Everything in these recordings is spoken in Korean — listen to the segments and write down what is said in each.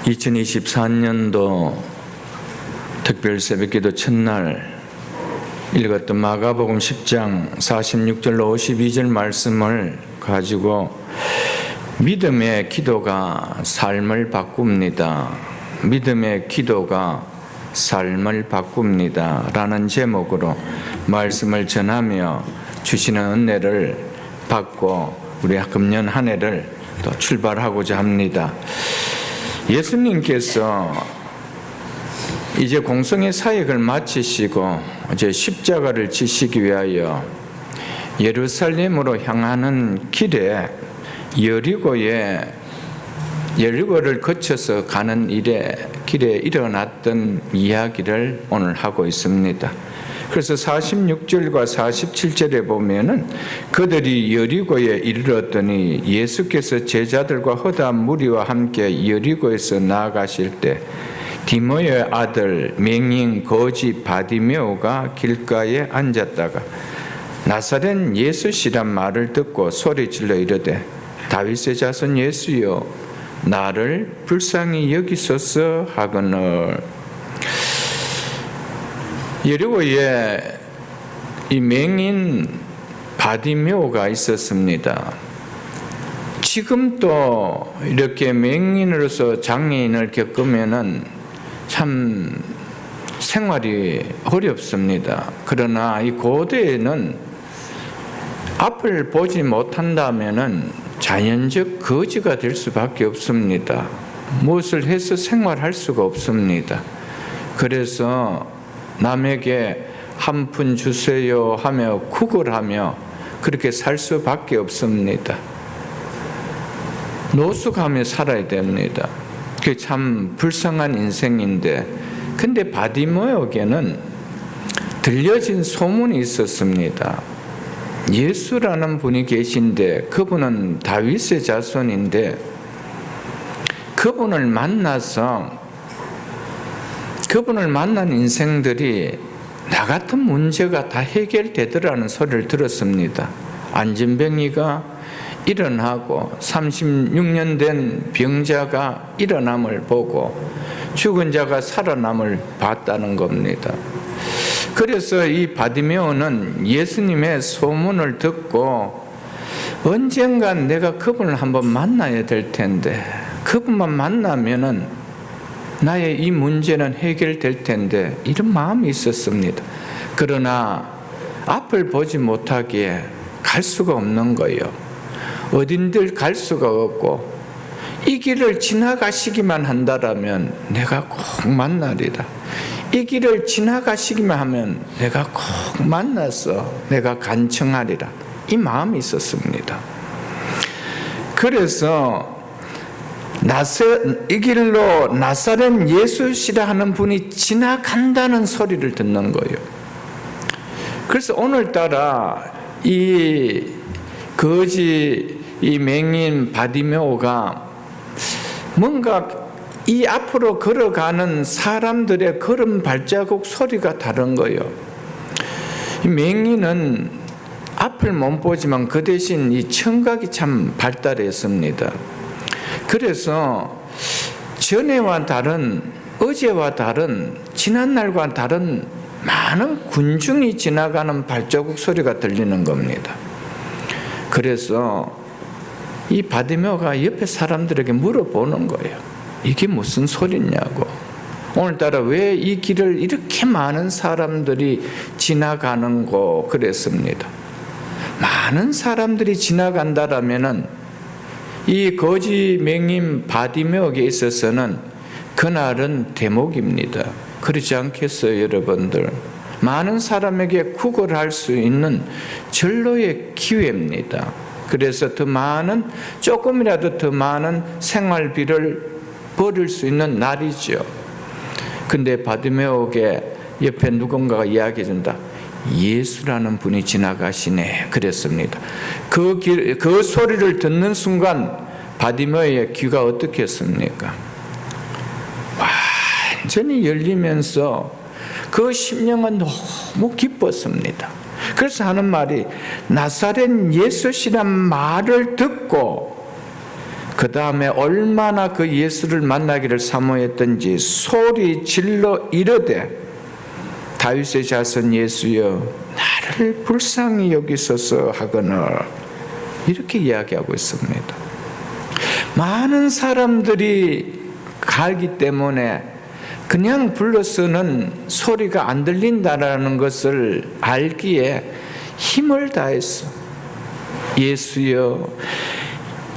2024년도 특별 새벽기도 첫날 읽었던 마가복음 10장 46절로 52절 말씀을 가지고 믿음의 기도가 삶을 바꿉니다. 믿음의 기도가 삶을 바꿉니다. 라는 제목으로 말씀을 전하며 주시는 은혜를 받고 우리 금년 한 해를 또 출발하고자 합니다. 예수님께서 이제 공생의 사역을 마치시고 이제 십자가를 지시기 위하여 예루살렘으로 향하는 길에 여리고를 거쳐서 가는 길에 일어났던 이야기를 오늘 하고 있습니다. 그래서 46절과 47절에 보면은 그들이 여리고에 이르렀더니 예수께서 제자들과 허다한 무리와 함께 여리고에서 나아가실 때 디모의 아들 맹인 거지 바디메오가 길가에 앉았다가 나사렛 예수시란 말을 듣고 소리질러 이르되 다윗의 자손 예수여 나를 불쌍히 여기소서 하거늘. 여리고에 이 맹인 바디메오가 있었습니다. 지금도 이렇게 맹인으로서 장애인을 겪으면은 참 생활이 어렵습니다. 그러나 이 고대에는 앞을 보지 못한다면은 자연적 거지가 될 수밖에 없습니다. 무엇을 해서 생활할 수가 없습니다. 그래서 남에게 한 푼 주세요 하며 구걸하며 그렇게 살 수밖에 없습니다. 노숙하며 살아야 됩니다. 그게 참 불쌍한 인생인데, 근데 바디메오에게는 들려진 소문이 있었습니다. 예수라는 분이 계신데 그분은 다윗의 자손인데 그분을 만난 인생들이 나 같은 문제가 다 해결되더라는 소리를 들었습니다. 안진병이가 일어나고 36년 된 병자가 일어남을 보고 죽은 자가 살아남을 봤다는 겁니다. 그래서 이 바디메오는 예수님의 소문을 듣고 언젠간 내가 그분을 한번 만나야 될 텐데 그분만 만나면은 나의 이 문제는 해결될 텐데 이런 마음이 있었습니다. 그러나 앞을 보지 못하기에 갈 수가 없는 거예요. 어딘들 갈 수가 없고 이 길을 지나가시기만 한다라면 내가 꼭 만나리라. 이 길을 지나가시기만 하면 내가 꼭 만나서 내가 간청하리라. 이 마음이 있었습니다. 그래서 이 길로 나사렛 예수시라 하는 분이 지나간다는 소리를 듣는 거예요. 그래서 오늘따라 이 맹인 바디메오가 뭔가 이 앞으로 걸어가는 사람들의 걸음 발자국 소리가 다른 거예요. 이 맹인은 앞을 못 보지만 그 대신 이 청각이 참 발달했습니다. 그래서 어제와 다른 지난날과 다른 많은 군중이 지나가는 발자국 소리가 들리는 겁니다. 그래서 이 바디메오가 옆에 사람들에게 물어보는 거예요. 이게 무슨 소리냐고. 오늘따라 왜 이 길을 이렇게 많은 사람들이 지나가는고 그랬습니다. 많은 사람들이 지나간다라면은 이 거지 맹인 바디메오에게 있어서는 그날은 대목입니다. 그렇지 않겠어요, 여러분들? 많은 사람에게 구걸할 수 있는 절로의 기회입니다. 그래서 조금이라도 더 많은 생활비를 벌일 수 있는 날이죠. 근데 바디메오에게 옆에 누군가가 이야기해 준다. 예수라는 분이 지나가시네. 그랬습니다. 그 소리를 듣는 순간 바디메오의 귀가 어떻게 했습니까? 완전히 열리면서 그 심령은 너무 기뻤습니다. 그래서 하는 말이 나사렛 예수시란 말을 듣고 그 다음에 얼마나 그 예수를 만나기를 사모했던지 소리 질러 이르되 다윗의 자손 예수여 나를 불쌍히 여기소서 하거늘 이렇게 이야기하고 있습니다. 많은 사람들이 가기 때문에 그냥 불러서는 소리가 안 들린다라는 것을 알기에 힘을 다했어. 예수여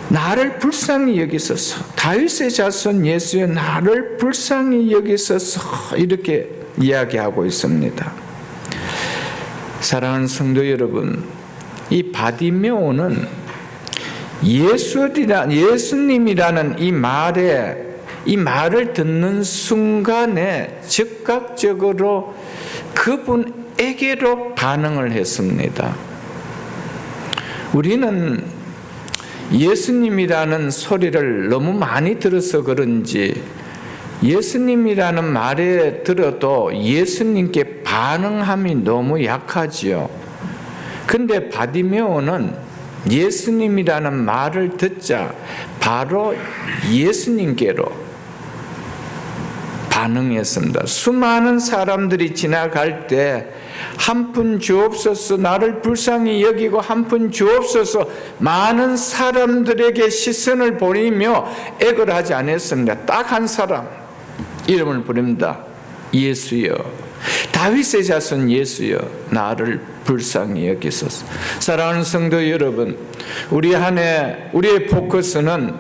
나를 불쌍히 여기소서, 다윗의 자손 예수여 나를 불쌍히 여기소서 이렇게 이야기하고 있습니다. 사랑하는 성도 여러분, 이 바디메오는 예수님이라는 이 말을 듣는 순간에 즉각적으로 그분에게로 반응을 했습니다. 우리는 예수님이라는 소리를 너무 많이 들어서 그런지 예수님이라는 말에 들어도 예수님께 반응함이 너무 약하지요. 근데 바디메오는 예수님이라는 말을 듣자 바로 예수님께로 반응했습니다. 수많은 사람들이 지나갈 때 한 푼 주옵소서, 나를 불쌍히 여기고 한 푼 주옵소서, 많은 사람들에게 시선을 보이며 애걸 하지 않았습니다. 딱 한 사람 이름을 부릅니다. 예수여, 다윗의 자손 예수여 나를 불쌍히 여기소서. 사랑하는 성도 여러분, 우리 한 해 우리의 포커스는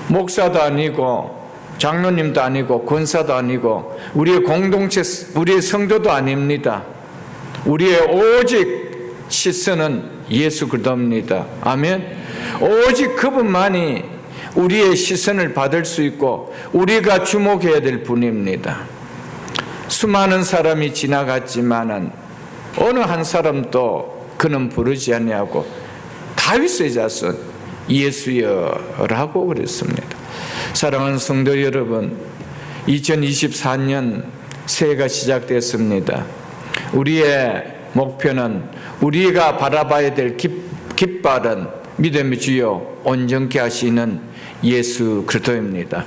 목사도 아니고 장로님도 아니고 권사도 아니고 우리의 공동체, 우리의 성도도 아닙니다. 우리의 오직 시선은 예수 그리스도입니다. 아멘. 오직 그분만이 우리의 시선을 받을 수 있고 우리가 주목해야 될 분입니다. 수많은 사람이 지나갔지만은 어느 한 사람도 그는 부르지 아니하고 다윗의 자손 예수여라고 그랬습니다. 사랑하는 성도 여러분, 2024년 새해가 시작됐습니다. 우리의 목표는 우리가 바라봐야 될 깃발은 믿음의 주요 온전케 하시는 예수 그리스도입니다.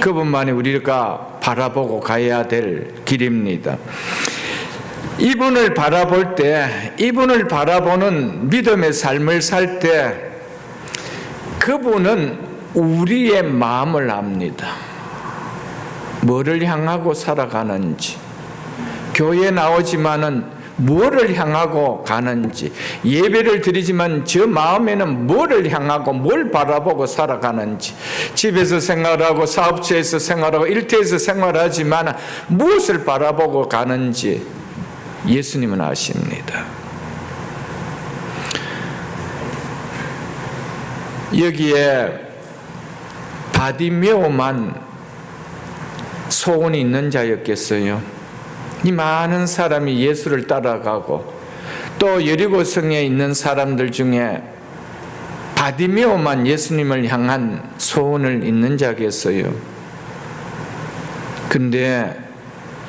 그분만이 우리가 바라보고 가야 될 길입니다. 이분을 바라볼 때, 이분을 바라보는 믿음의 삶을 살 때 그분은 우리의 마음을 압니다. 뭐를 향하고 살아가는지, 교회에 나오지만은 뭐를 향하고 가는지, 예배를 드리지만 저 마음에는 뭐를 향하고 뭘 바라보고 살아가는지, 집에서 생활하고 사업처에서 생활하고 일터에서 생활하지만 무엇을 바라보고 가는지 예수님은 아십니다. 여기에 바디메오만 소원이 있는 자였겠어요? 이 많은 사람이 예수를 따라가고 또 여리고성에 있는 사람들 중에 바디메오만 예수님을 향한 소원을 있는 자겠어요? 근데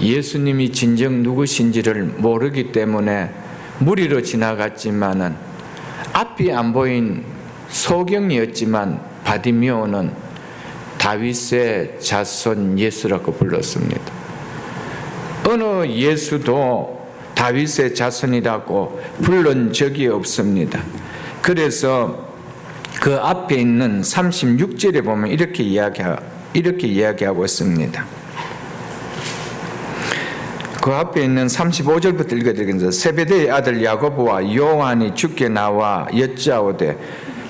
예수님이 진정 누구신지를 모르기 때문에 무리로 지나갔지만은 앞이 안 보인 소경이었지만 바디메오는 다윗의 자손 예수라고 불렀습니다. 어느 예수도 다윗의 자손이라고 부른 적이 없습니다. 그래서 그 앞에 있는 36절에 보면 이렇게 이야기하고 있습니다. 그 앞에 있는 35절부터 읽어드리겠습니다. 세베대의 아들 야고보와 요한이 주께 나와 여짜오되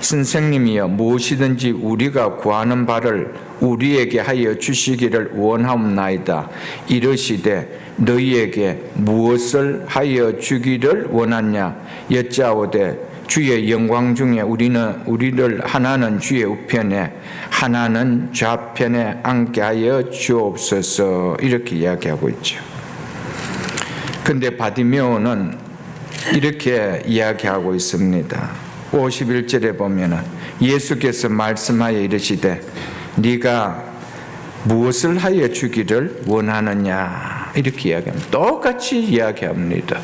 선생님이여 무엇이든지 우리가 구하는 바를 우리에게 하여 주시기를 원하옵나이다. 이르시되 너희에게 무엇을 하여 주기를 원하냐 여짜오되 주의 영광 중에 우리를 하나는 주의 우편에 하나는 좌편에 앉게 하여 주옵소서. 이렇게 이야기하고 있죠. 근데 바디메오는 이렇게 이야기하고 있습니다. 51절에 보면은 예수께서 말씀하여 이르시되 네가 무엇을 하여 주기를 원하느냐 이렇게 이야기합니다. 똑같이 이야기합니다.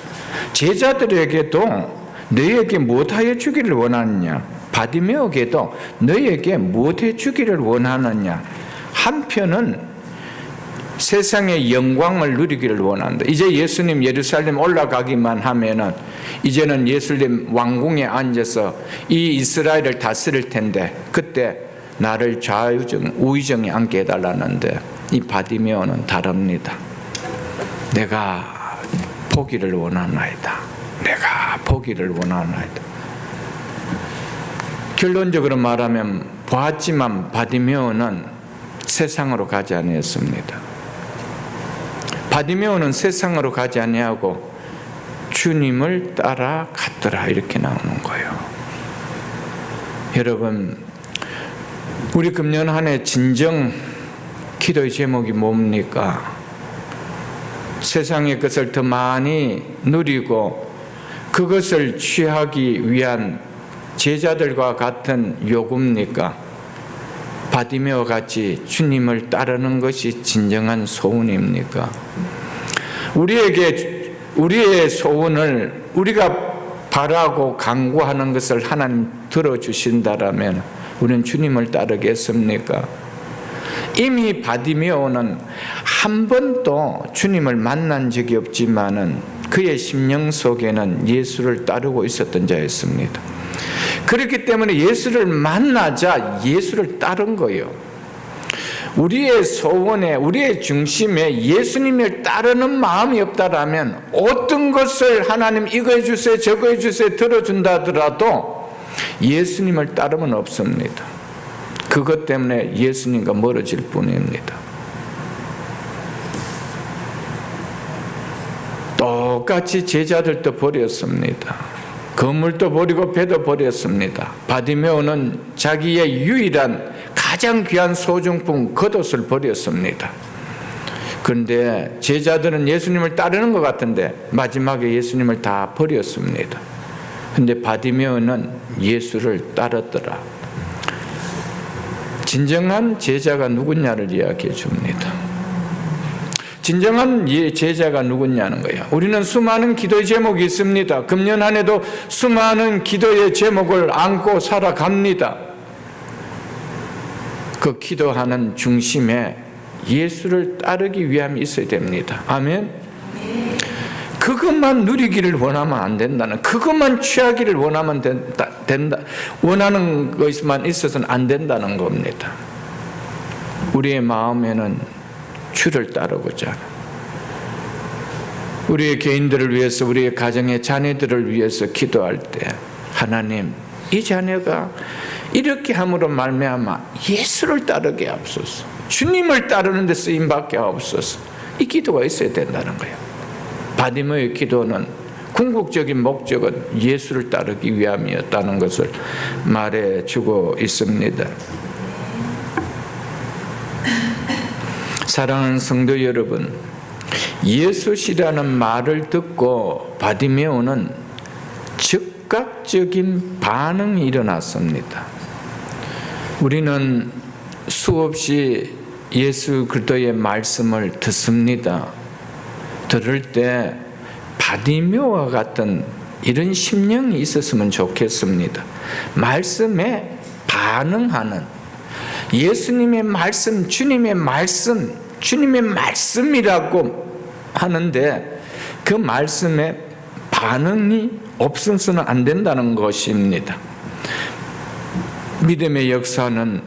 제자들에게도 너희에게 무엇 하여 주기를 원하느냐 바디메오에게도 너에게 무엇 해주기를 원하느냐? 한편은 세상의 영광을 누리기를 원한다. 이제 예수님 예루살렘 올라가기만 하면은 이제는 예수님 왕궁에 앉아서 이 이스라엘을 다스릴 텐데 그때 나를 우의정에 앉게 해달라는데 이 바디메오는 다릅니다. 내가 보기를 원하나이다. 내가 보기를 원하나이다. 결론적으로 말하면 보았지만 바디메오는 세상으로 가지 아니했습니다. 바디메오는 세상으로 가지 아니하고 주님을 따라갔더라 이렇게 나오는 거예요. 여러분, 우리 금년 한 해 진정 기도의 제목이 뭡니까? 세상의 것을 더 많이 누리고 그것을 취하기 위한 제자들과 같은 요구입니까? 바디메오 같이 주님을 따르는 것이 진정한 소원입니까? 우리의 소원을 우리가 바라고 간구하는 것을 하나님 들어주신다라면 우리는 주님을 따르겠습니까? 이미 바디메오는 한 번도 주님을 만난 적이 없지만은 그의 심령 속에는 예수를 따르고 있었던 자였습니다. 그렇기 때문에 예수를 만나자 예수를 따른 거예요. 우리의 소원에, 우리의 중심에 예수님을 따르는 마음이 없다라면 어떤 것을 하나님 이거 해주세요, 저거 해주세요 들어준다 하더라도 예수님을 따르면 없습니다. 그것 때문에 예수님과 멀어질 뿐입니다. 똑같이 제자들도 버렸습니다. 건물도 버리고 배도 버렸습니다. 바디메오는 자기의 유일한 가장 귀한 소중품 겉옷을 버렸습니다. 그런데 제자들은 예수님을 따르는 것 같은데 마지막에 예수님을 다 버렸습니다. 그런데 바디메오는 예수를 따랐더라. 진정한 제자가 누구냐를 이야기해 줍니다. 진정한 제자가 누구냐는 거예요. 우리는 수많은 기도의 제목이 있습니다. 금년 한 해도 수많은 기도의 제목을 안고 살아갑니다. 그 기도하는 중심에 예수를 따르기 위함이 있어야 됩니다. 아멘. 그것만 누리기를 원하면 안 된다는, 그것만 취하기를 원하면 된다, 원하는 것만 있어서는 안 된다는 겁니다. 우리의 마음에는 주를 따르고자, 우리의 개인들을 위해서, 우리의 가정의 자녀들을 위해서 기도할 때 하나님, 이 자녀가 이렇게 함으로 말미암아 예수를 따르게 하옵소서, 주님을 따르는 데 쓰임받게 하옵소서, 이 기도가 있어야 된다는 거예요. 바디메오의 기도는 궁극적인 목적은 예수를 따르기 위함이었다는 것을 말해주고 있습니다. 사랑하는 성도 여러분, 예수시라는 말을 듣고 바디메오는 즉각적인 반응이 일어났습니다. 우리는 수없이 예수 그리스도의 말씀을 듣습니다. 들을 때 바디메오와 같은 이런 심령이 있었으면 좋겠습니다. 말씀에 반응하는, 예수님의 말씀, 주님의 말씀, 주님의 말씀이라고 하는데 그 말씀에 반응이 없어서는 안 된다는 것입니다. 믿음의 역사는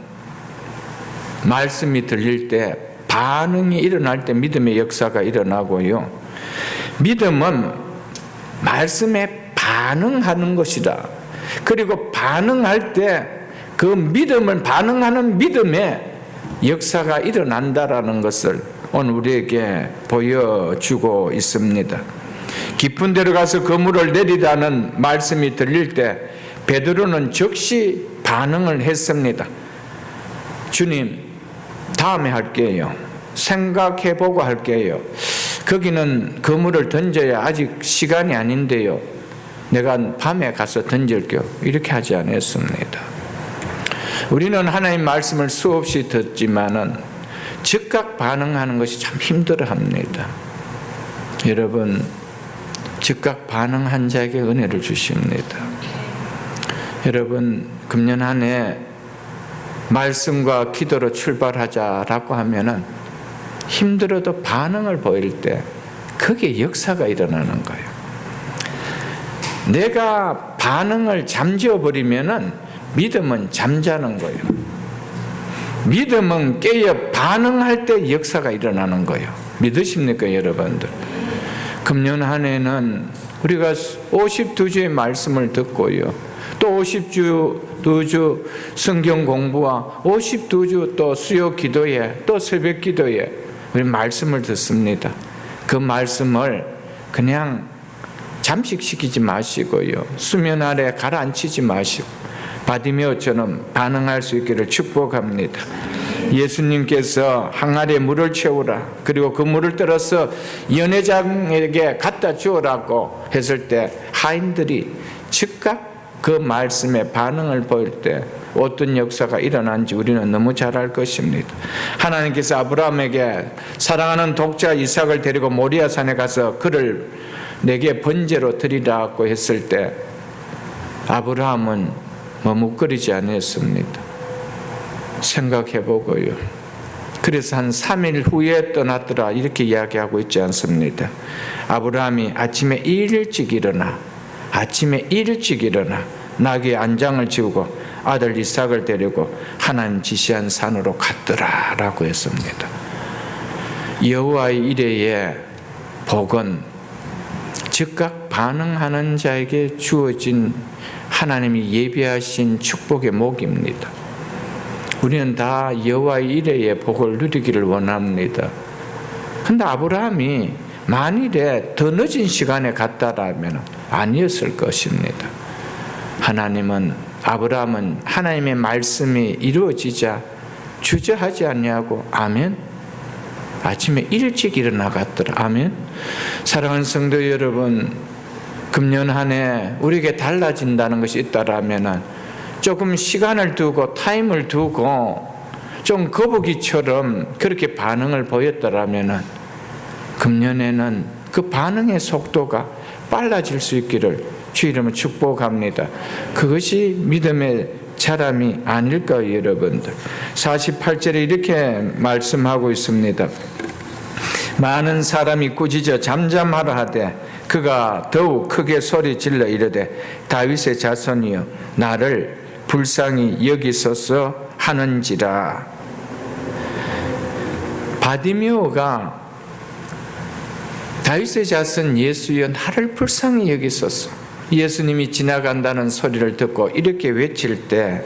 말씀이 들릴 때 반응이 일어날 때 믿음의 역사가 일어나고요. 믿음은 말씀에 반응하는 것이다. 그리고 반응할 때 그 믿음을, 반응하는 믿음에 역사가 일어난다라는 것을 오늘 우리에게 보여주고 있습니다. 깊은 데로 가서 그물을 내리라는 말씀이 들릴 때 베드로는 즉시 반응을 했습니다. 주님, 다음에 할게요. 생각해보고 할게요. 거기는 그물을 던져야 아직 시간이 아닌데요. 내가 밤에 가서 던질게요. 이렇게 하지 않았습니다. 우리는 하나님 말씀을 수없이 듣지만은 즉각 반응하는 것이 참 힘들어합니다. 여러분, 즉각 반응한 자에게 은혜를 주십니다. 여러분, 금년 한 해 말씀과 기도로 출발하자라고 하면은 힘들어도 반응을 보일 때 거기에 역사가 일어나는 거예요. 내가 반응을 잠재워 버리면은 믿음은 잠자는 거예요. 믿음은 깨어 반응할 때 역사가 일어나는 거예요. 믿으십니까, 여러분들? 금년 한 해는 우리가 52주의 말씀을 듣고요, 또 52주 성경 공부와 52주 또 수요 기도회, 또 새벽 기도회 우리 말씀을 듣습니다. 그 말씀을 그냥 잠식시키지 마시고요, 수면 아래 가라앉히지 마시고 바디메오처럼 반응할 수 있기를 축복합니다. 예수님께서 항아리에 물을 채우라, 그리고 그 물을 들어서 연회장에게 갖다 주어라고 했을 때 하인들이 즉각 그 말씀에 반응을 보일 때 어떤 역사가 일어난지 우리는 너무 잘 알 것입니다. 하나님께서 아브라함에게 사랑하는 독자 이삭을 데리고 모리아 산에 가서 그를 내게 번제로 드리라고 했을 때 아브라함은 머뭇거리지 않았습니다. 생각해보고요, 그래서 한 3일 후에 떠났더라 이렇게 이야기하고 있지 않습니다. 아브라함이 아침에 일찍 일어나 나귀의 안장을 지우고 아들 이삭을 데리고 하나님 지시한 산으로 갔더라 라고 했습니다. 여호와의 이레의 복은 즉각 반응하는 자에게 주어진 하나님이 예비하신 축복의 목입니다. 우리는 다 여호와의 이레의 복을 누리기를 원합니다. 그런데 아브라함이 만일에 더 늦은 시간에 갔다라면 아니었을 것입니다. 아브라함은 하나님의 말씀이 이루어지자 주저하지 않냐고, 아멘. 아침에 일찍 일어나갔더라, 아멘. 사랑하는 성도 여러분, 금년 한 해 우리에게 달라진다는 것이 있다라면 조금 시간을 두고 타임을 두고 좀 거북이처럼 그렇게 반응을 보였더라면 금년에는 그 반응의 속도가 빨라질 수 있기를 주 이름으로 축복합니다. 그것이 믿음의 자람이 아닐까요, 여러분들? 48절에 이렇게 말씀하고 있습니다. 많은 사람이 꾸짖어 잠잠하라 하되 그가 더욱 크게 소리 질러 이르되 다윗의 자손이여 나를 불쌍히 여기소서 하는지라. 바디메오가 다윗의 자손 예수여 나를 불쌍히 여기소서, 예수님이 지나간다는 소리를 듣고 이렇게 외칠 때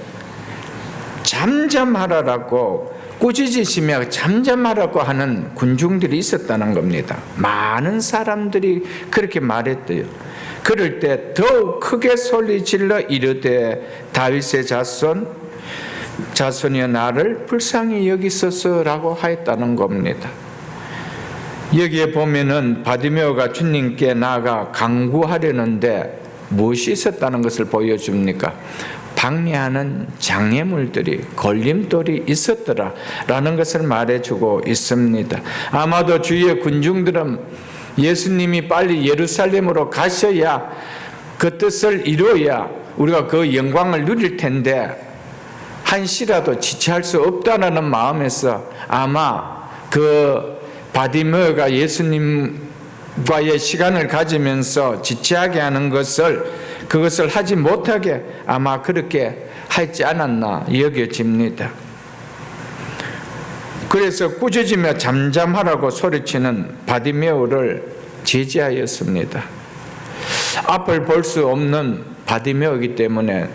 잠잠하라라고 꾸짖으시며 잠잠하라고 하는 군중들이 있었다는 겁니다. 많은 사람들이 그렇게 말했대요. 그럴 때 더욱 크게 소리 질러 이르되 다윗의 자손이여 나를 불쌍히 여기소서라고 하였다는 겁니다. 여기에 보면은 바디메오가 주님께 나아가 간구하려는데 무엇이 있었다는 것을 보여줍니까? 방해하는 장애물들이, 걸림돌이 있었더라 라는 것을 말해주고 있습니다. 아마도 주위의 군중들은 예수님이 빨리 예루살렘으로 가셔야 그 뜻을 이루어야 우리가 그 영광을 누릴 텐데 한시라도 지체할 수 없다는 마음에서 아마 그 바디메오가 예수님과의 시간을 가지면서 지체하게 하는 그것을 하지 못하게 아마 그렇게 하지 않았나 여겨집니다. 그래서 꾸짖으며 잠잠하라고 소리치는 바디메오를 제지하였습니다. 앞을 볼 수 없는 바디메오이기 때문에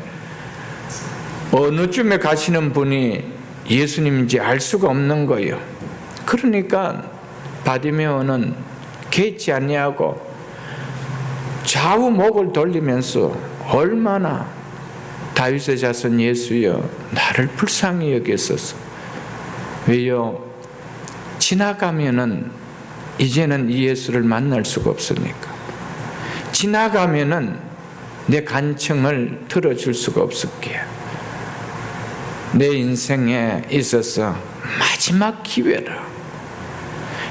어느 쯤에 가시는 분이 예수님인지 알 수가 없는 거예요. 그러니까 바디메오는 개의치 않냐고 좌우 목을 돌리면서 얼마나 다윗의 자손 예수여 나를 불쌍히 여기소서. 왜요? 지나가면은 이제는 이 예수를 만날 수가 없으니까. 지나가면은 내 간청을 들어줄 수가 없을게. 내 인생에 있어서 마지막 기회라.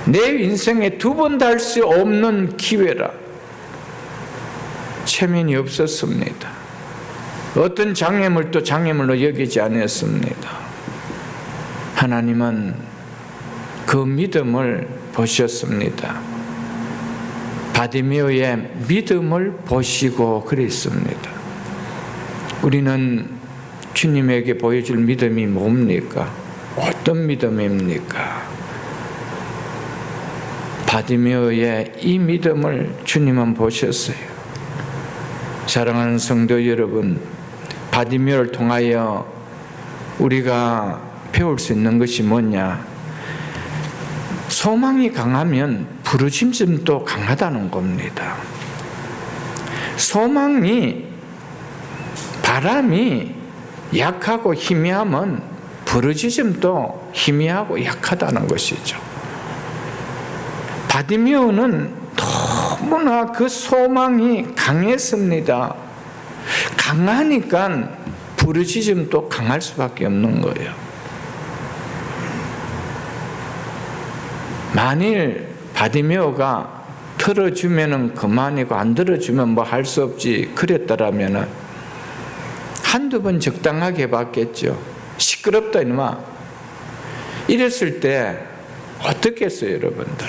내 인생에 두 번 달 수 없는 기회라. 체면이 없었습니다. 어떤 장애물도 장애물로 여기지 않았습니다. 하나님은 그 믿음을 보셨습니다. 바디메오의 믿음을 보시고 그랬습니다. 우리는 주님에게 보여줄 믿음이 뭡니까? 어떤 믿음입니까? 바디메오의 이 믿음을 주님은 보셨어요. 사랑하는 성도 여러분, 바디메오를 통하여 우리가 배울 수 있는 것이 뭐냐? 소망이 강하면 부르짖음도 강하다는 겁니다. 바람이 약하고 희미하면 부르짖음도 희미하고 약하다는 것이죠. 바디메오는 너무나 그 소망이 강했습니다. 강하니까 부르짖음도 강할 수밖에 없는 거예요. 만일 바디메오가 들어주면은 그만이고 안 들어주면 뭐 할 수 없지 그랬더라면은 한두 번 적당하게 봤겠죠. 시끄럽다 이놈아. 이랬을 때 어떻게 했어요, 여러분들?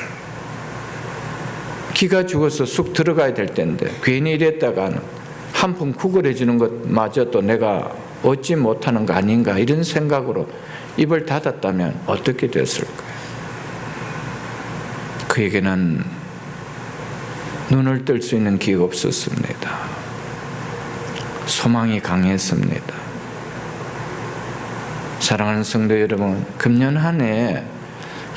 기가 죽어서 쑥 들어가야 될 텐데 괜히 이랬다가는 한 푼 구걸해 주는 것마저도 내가 얻지 못하는 거 아닌가 이런 생각으로 입을 닫았다면 어떻게 됐을까요? 그에게는 눈을 뜰 수 있는 기회가 없었습니다. 소망이 강했습니다. 사랑하는 성도 여러분, 금년 한 해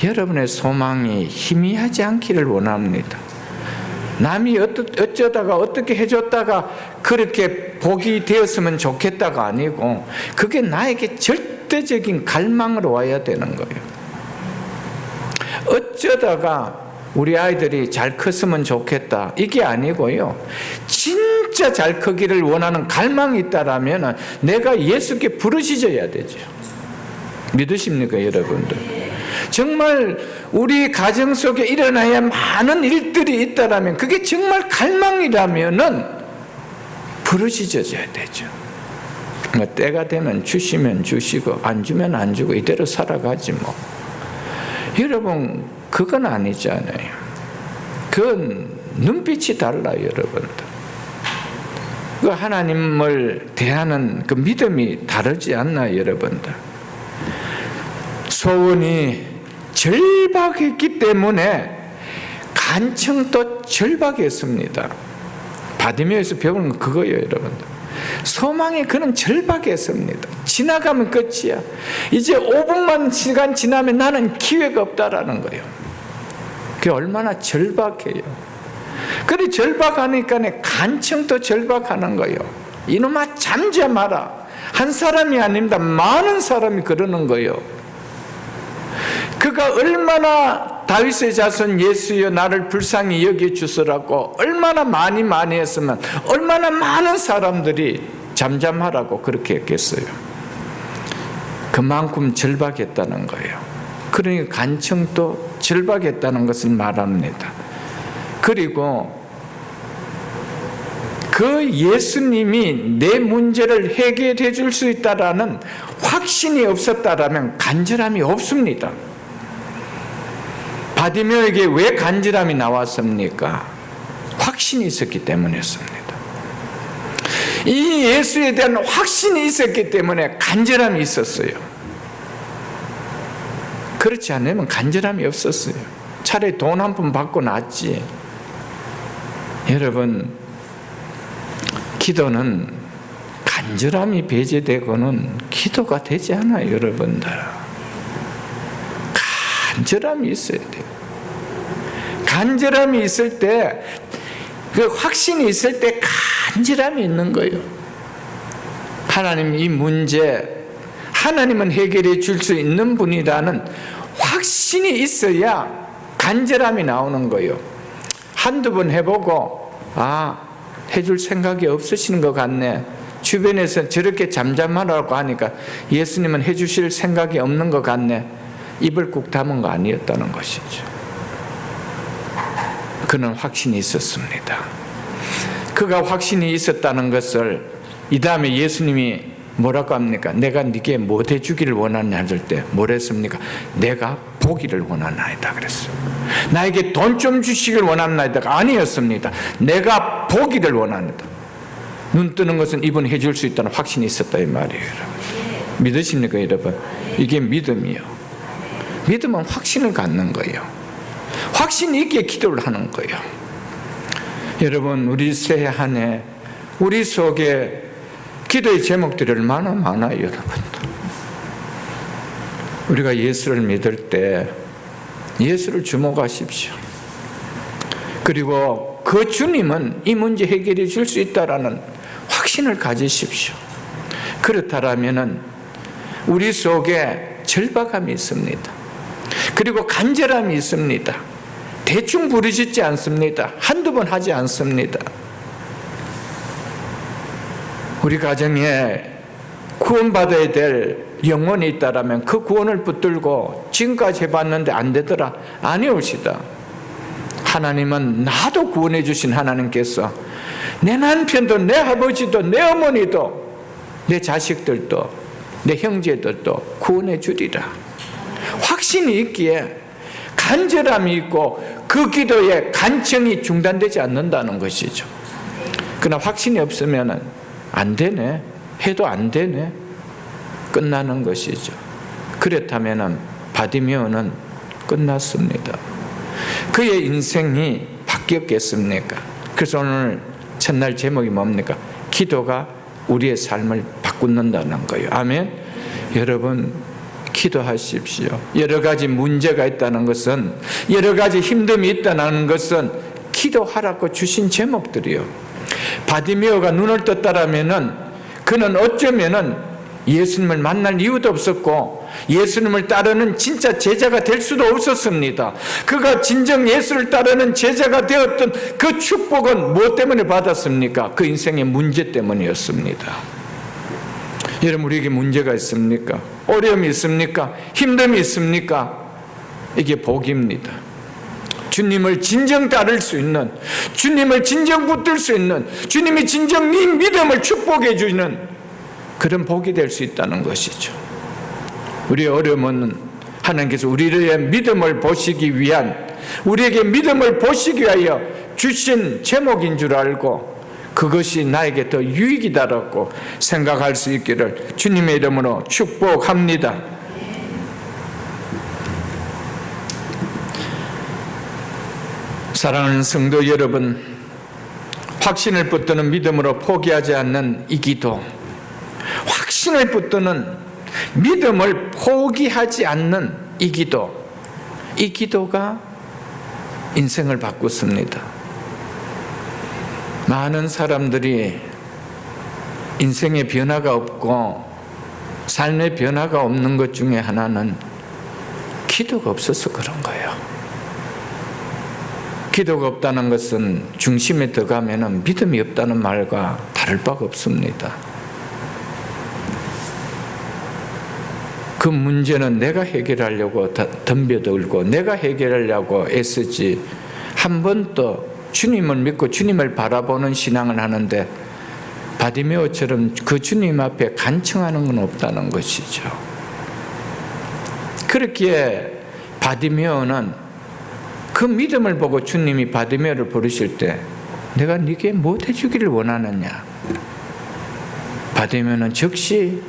여러분의 소망이 희미하지 않기를 원합니다. 남이 어쩌다가 어떻게 해줬다가 그렇게 복이 되었으면 좋겠다가 아니고 그게 나에게 절대적인 갈망으로 와야 되는 거예요. 어쩌다가 우리 아이들이 잘 컸으면 좋겠다 이게 아니고요, 진짜 잘 크기를 원하는 갈망이 있다라면 내가 예수께 부르짖어야 되죠. 믿으십니까, 여러분들? 정말 우리 가정 속에 일어나야 많은 일들이 있다라면 그게 정말 갈망이라면은 부르짖어야 되죠. 때가 되면 주시면 주시고 안 주면 안 주고 이대로 살아가지 뭐. 여러분, 그건 아니잖아요. 그건 눈빛이 달라요, 여러분들. 그 하나님을 대하는 그 믿음이 다르지 않나요, 여러분들? 소원이 절박했기 때문에 간청도 절박했습니다. 바디메오에서 배우는 건 그거예요, 여러분들. 소망이 그는 절박했습니다. 지나가면 끝이야. 이제 5분만 시간 지나면 나는 기회가 없다라는 거예요. 그게 얼마나 절박해요. 그래 절박하니까 간청도 절박하는 거예요. 이놈아 잠잠하라. 한 사람이 아닙니다. 많은 사람이 그러는 거예요. 그가 얼마나 다윗의 자손 예수여 나를 불쌍히 여겨주소라고 얼마나 많이 했으면 얼마나 많은 사람들이 잠잠하라고 그렇게 했겠어요. 그만큼 절박했다는 거예요. 그러니까 간청도 절박했다는 것을 말합니다. 그리고 그 예수님이 내 문제를 해결해 줄 수 있다라는 확신이 없었다라면 간절함이 없습니다. 바디메오에게 왜 간절함이 나왔습니까? 확신이 있었기 때문이었습니다. 이 예수에 대한 확신이 있었기 때문에 간절함이 있었어요. 그렇지 않으면 간절함이 없었어요. 차라리 돈 한 푼 받고 낫지. 여러분, 기도는 간절함이 배제되고는 기도가 되지 않아요, 여러분들. 간절함이 있어야 돼요. 간절함이 있을 때, 그 확신이 있을 때 간절함이 있는 거예요. 하나님 이 문제, 하나님은 해결해 줄 수 있는 분이라는 확신이 있어야 간절함이 나오는 거예요. 한두 번 해보고, 해줄 생각이 없으시는 것 같네. 주변에서 저렇게 잠잠하라고 하니까 예수님은 해주실 생각이 없는 것 같네. 입을 꾹 다문 거 아니었다는 것이죠. 그는 확신이 있었습니다. 그가 확신이 있었다는 것을 이 다음에 예수님이 뭐라고 합니까? 내가 네게 뭐 해주기를 원하느냐 할 때 뭐랬습니까? 내가 보기를 원하나이다 그랬어요. 나에게 돈 좀 주시길 원하나이다가 아니었습니다. 내가 보기를 원합니다. 눈 뜨는 것은 이분이 해줄 수 있다는 확신이 있었다 이 말이에요. 여러분. 믿으십니까 여러분? 이게 믿음이요. 믿음은 확신을 갖는 거예요. 확신 있게 기도를 하는 거예요. 여러분, 우리 새해 한 해 우리 속에 기도의 제목들이 얼마나 많아요 여러분. 우리가 예수를 믿을 때 예수를 주목하십시오. 그리고 그 주님은 이 문제 해결해 줄 수 있다라는 확신을 가지십시오. 그렇다면 우리 속에 절박함이 있습니다. 그리고 간절함이 있습니다. 대충 부르짖지 않습니다. 한두 번 하지 않습니다. 우리 가정에 구원받아야 될 영혼이 있다라면 그 구원을 붙들고 지금까지 해봤는데 안 되더라 아니올시다. 하나님은 나도 구원해 주신 하나님께서 내 남편도 내 아버지도 내 어머니도 내 자식들도 내 형제들도 구원해 주리라. 확신이 있기에 간절함이 있고 그 기도에 간청이 중단되지 않는다는 것이죠. 그러나 확신이 없으면 안 되네, 해도 안 되네, 끝나는 것이죠. 그렇다면 바디메오는 끝났습니다. 그의 인생이 바뀌었겠습니까? 그래서 오늘 첫날 제목이 뭡니까? 기도가 우리의 삶을 바꾼다는 거예요. 아멘. 여러분 기도하십시오. 여러 가지 문제가 있다는 것은, 여러 가지 힘듦이 있다는 것은 기도하라고 주신 제목들이요. 바디메오가 눈을 떴다라면은 그는 어쩌면은 예수님을 만날 이유도 없었고 예수님을 따르는 진짜 제자가 될 수도 없었습니다. 그가 진정 예수를 따르는 제자가 되었던 그 축복은 무엇 때문에 받았습니까? 그 인생의 문제 때문이었습니다. 여러분, 우리에게 문제가 있습니까? 어려움이 있습니까? 힘듦이 있습니까? 이게 복입니다. 주님을 진정 따를 수 있는, 주님을 진정 붙들 수 있는, 주님이 진정 네 믿음을 축복해 주는 그런 복이 될 수 있다는 것이죠. 우리의 어려움은 하나님께서 우리의 믿음을 보시기 위한, 우리에게 믿음을 보시기 위하여 주신 제목인 줄 알고 그것이 나에게 더 유익이다라고 생각할 수 있기를 주님의 이름으로 축복합니다. 사랑하는 성도 여러분, 확신을 붙드는 믿음으로 포기하지 않는 이 기도, 확신을 붙드는 믿음을 포기하지 않는 이 기도, 이 기도가 인생을 바꿨습니다. 많은 사람들이 인생의 변화가 없고 삶의 변화가 없는 것 중에 하나는 기도가 없어서 그런 거예요. 기도가 없다는 것은 중심에 들어가면 믿음이 없다는 말과 다를 바가 없습니다. 그 문제는 내가 해결하려고 덤벼들고 내가 해결하려고 애쓰지, 한 번도 주님을 믿고 주님을 바라보는 신앙을 하는데 바디메오처럼 그 주님 앞에 간청하는 건 없다는 것이죠. 그렇기에 바디메오는 그 믿음을 보고 주님이 바디메오를 부르실 때 내가 네게 뭐 해주기를 원하느냐, 바디메오는 즉시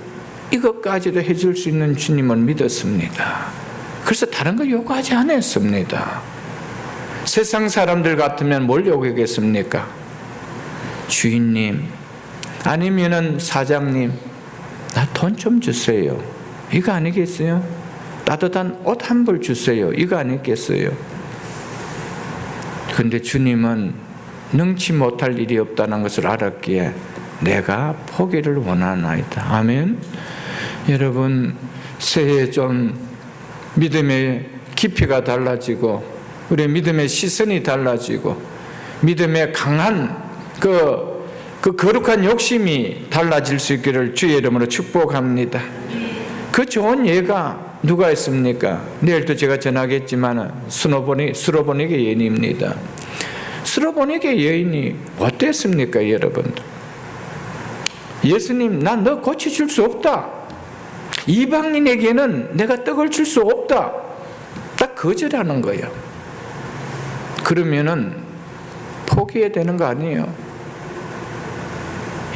이것까지도 해줄 수 있는 주님을 믿었습니다. 그래서 다른 거 요구하지 않았습니다. 세상 사람들 같으면 뭘 요구하겠습니까? 주인님, 아니면은 사장님, 나 돈 좀 주세요, 이거 아니겠어요? 따뜻한 옷 한 벌 주세요, 이거 아니겠어요? 근데 주님은 능치 못할 일이 없다는 것을 알았기에 내가 포기를 원하나이다. 아멘. 여러분, 새해 좀 믿음의 깊이가 달라지고 우리의 믿음의 시선이 달라지고 믿음의 강한 그 거룩한 욕심이 달라질 수 있기를 주의 이름으로 축복합니다. 그 좋은 예가 누가 있습니까? 내일도 제가 전하겠지만 수로보니게 여인입니다. 수로보니게 여인이 어땠습니까, 여러분? 예수님, 나 너 고쳐줄 수 없다. 이방인에게는 내가 떡을 줄 수 없다. 딱 거절하는 거예요. 그러면은 포기해야 되는 거 아니에요?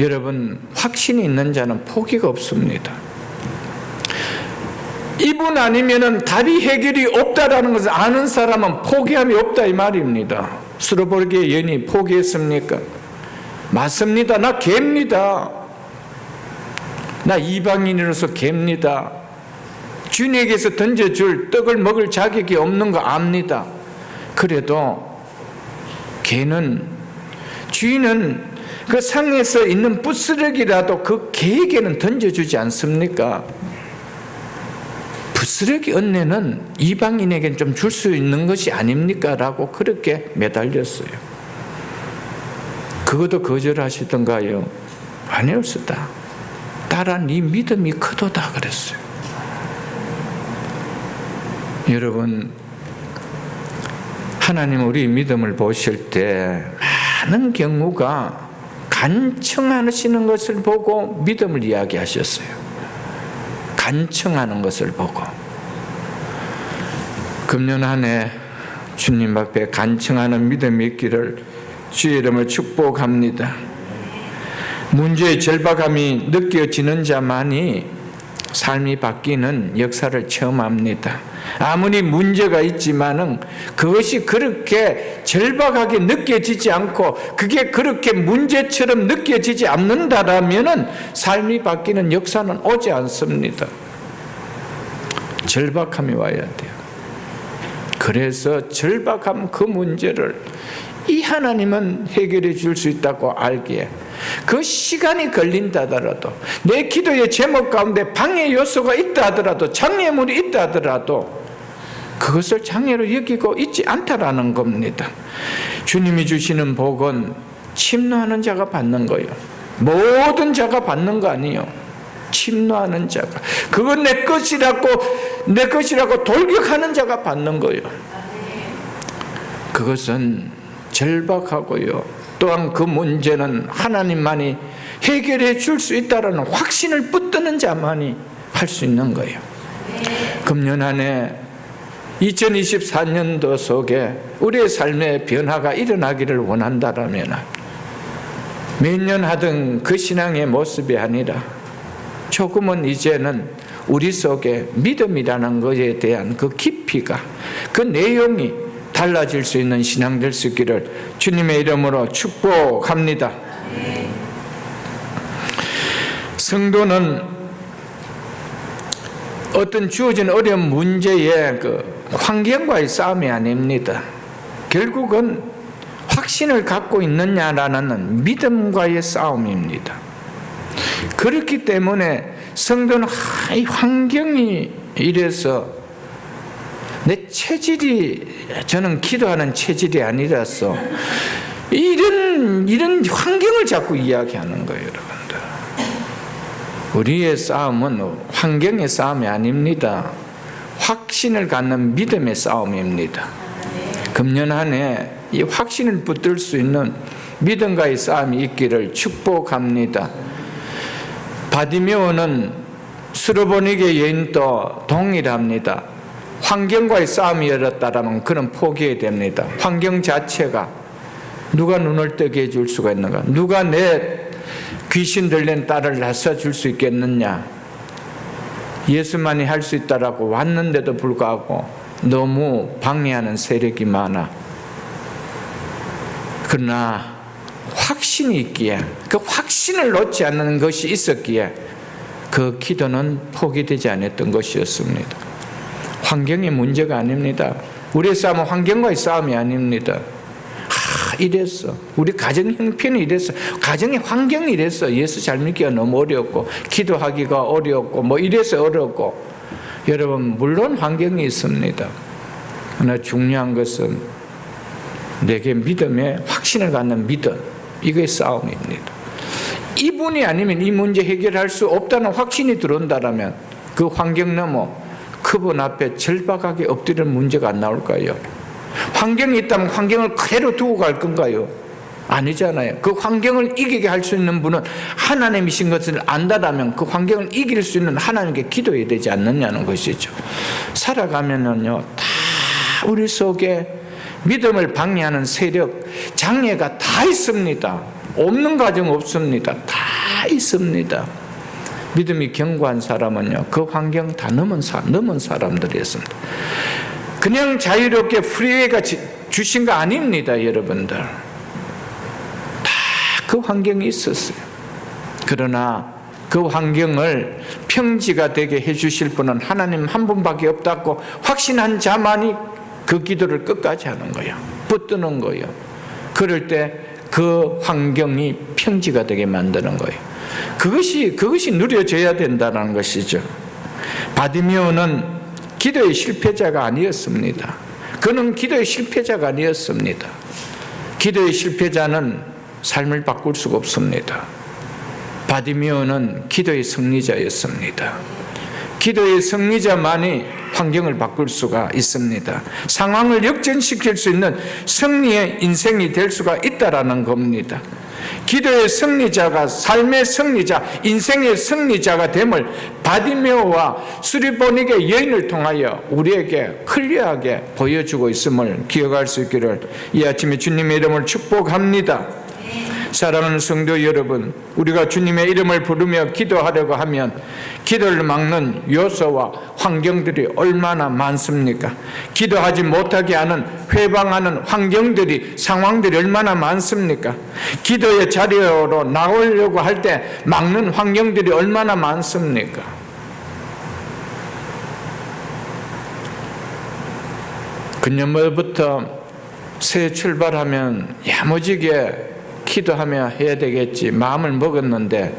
여러분, 확신이 있는 자는 포기가 없습니다. 이분 아니면은 답이 해결이 없다라는 것을 아는 사람은 포기함이 없다 이 말입니다. 스로보르게 여인이 포기했습니까? 맞습니다. 나 개입니다. 나 이방인으로서 개입니다. 주님에게서 던져줄 떡을 먹을 자격이 없는 거 압니다. 그래도 개는, 주인은 그 상에서 있는 부스러기라도 그 개에게는 던져주지 않습니까? 부스러기 은혜는 이방인에게는 좀 줄 수 있는 것이 아닙니까? 라고 그렇게 매달렸어요. 그것도 거절하시던가요? 아니었다. 딸아, 네 믿음이 크도다 그랬어요. 여러분, 하나님 우리 믿음을 보실 때 많은 경우가 간청하시는 것을 보고 믿음을 이야기하셨어요. 간청하는 것을 보고. 금년 한 해 주님 앞에 간청하는 믿음이 있기를 주의 이름을 축복합니다. 문제의 절박함이 느껴지는 자만이 삶이 바뀌는 역사를 체험합니다. 아무리 문제가 있지만은 그것이 그렇게 절박하게 느껴지지 않고 그게 그렇게 문제처럼 느껴지지 않는다라면은 삶이 바뀌는 역사는 오지 않습니다. 절박함이 와야 돼요. 그래서 절박함 그 문제를 이 하나님은 해결해 줄 수 있다고 알기에 그 시간이 걸린다 하더라도 내 기도의 제목 가운데 방해 요소가 있다 하더라도 장애물이 있다 하더라도 그것을 장애로 여기고 있지 않다라는 겁니다. 주님이 주시는 복은 침노하는 자가 받는 거예요. 모든 자가 받는 거 아니에요. 침노하는 자가, 그건 내 것이라고 돌격하는 자가 받는 거예요. 그것은 절박하고요, 또한 그 문제는 하나님만이 해결해 줄 수 있다는 확신을 붙드는 자만이 할 수 있는 거예요. 금년 한 해 2024년도 속에 우리의 삶의 변화가 일어나기를 원한다라면 매년 하던 그 신앙의 모습이 아니라 조금은 이제는 우리 속에 믿음이라는 것에 대한 그 깊이가, 그 내용이 달라질 수 있는 신앙 될 수 있기를 주님의 이름으로 축복합니다. 성도는 어떤 주어진 어려운 문제의 그 환경과의 싸움이 아닙니다. 결국은 확신을 갖고 있느냐라는 믿음과의 싸움입니다. 그렇기 때문에 성도는 이 환경이 이래서 내 체질이, 저는 기도하는 체질이 아니라서 이런 환경을 자꾸 이야기하는 거예요, 여러분들. 우리의 싸움은 환경의 싸움이 아닙니다. 확신을 갖는 믿음의 싸움입니다. 금년 한 해 이 확신을 붙들 수 있는 믿음과의 싸움이 있기를 축복합니다. 바디메오는 스로보니게 여인도 동일합니다. 환경과의 싸움이 열었다라면 그는 포기해야 됩니다. 환경 자체가 누가 눈을 뜨게 해줄 수가 있는가? 누가 내 귀신 들린 딸을 낳아줄 수 있겠느냐? 예수만이 할 수 있다라고 왔는데도 불구하고 너무 방해하는 세력이 많아. 그러나 확신이 있기에, 그 확신을 놓지 않는 것이 있었기에 그 기도는 포기되지 않았던 것이었습니다. 환경의 문제가 아닙니다. 우리의 싸움은 환경과의 싸움이 아닙니다. 이랬어. 우리 가정 형편이 이랬어. 가정의 환경이 이랬어. 예수 잘 믿기가 너무 어렵고, 기도하기가 어렵고, 뭐 이래서 어렵고. 여러분, 물론 환경이 있습니다. 그러나 중요한 것은 내게 믿음에 확신을 갖는 믿음, 이거의 싸움입니다. 이분이 아니면 이 문제 해결할 수 없다는 확신이 들어온다면 그 환경 넘어 그분 앞에 절박하게 엎드리는 문제가 안 나올까요? 환경이 있다면 환경을 그대로 두고 갈 건가요? 아니잖아요. 그 환경을 이기게 할 수 있는 분은 하나님이신 것을 안다라면 그 환경을 이길 수 있는 하나님께 기도해야 되지 않느냐는 것이죠. 살아가면은요, 다 우리 속에 믿음을 방해하는 세력, 장애가 다 있습니다. 없는 가정 없습니다. 다 있습니다. 믿음이 견고한 사람은요, 그 환경 다 넘은 사람들이었습니다. 그냥 자유롭게 프리웨이가 주신 거 아닙니다, 여러분들. 그 환경이 있었어요. 그러나 그 환경을 평지가 되게 해주실 분은 하나님 한 분밖에 없다고 확신한 자만이 그 기도를 끝까지 하는 거예요. 붙드는 거예요. 그럴 때 그 환경이 평지가 되게 만드는 거예요. 그것이 누려져야 된다는 것이죠. 바디메오는 기도의 실패자가 아니었습니다. 그는 기도의 실패자가 아니었습니다. 기도의 실패자는 삶을 바꿀 수가 없습니다. 바디메오는 기도의 승리자였습니다. 기도의 승리자만이 환경을 바꿀 수가 있습니다. 상황을 역전시킬 수 있는 승리의 인생이 될 수가 있다라는 겁니다. 기도의 승리자가 삶의 승리자, 인생의 승리자가 됨을 바디메오와 수리보닉의 여인을 통하여 우리에게 클리어하게 보여주고 있음을 기억할 수 있기를 이 아침에 주님의 이름을 축복합니다. 사랑하는 성도 여러분, 우리가 주님의 이름을 부르며 기도하려고 하면 기도를 막는 요소와 환경들이 얼마나 많습니까? 기도하지 못하게 하는 회방하는 환경들이, 상황들이 얼마나 많습니까? 기도의 자리로 나오려고 할 때 막는 환경들이 얼마나 많습니까? 금년부터 새 출발하면 야무지게 기도하며 해야 되겠지 마음을 먹었는데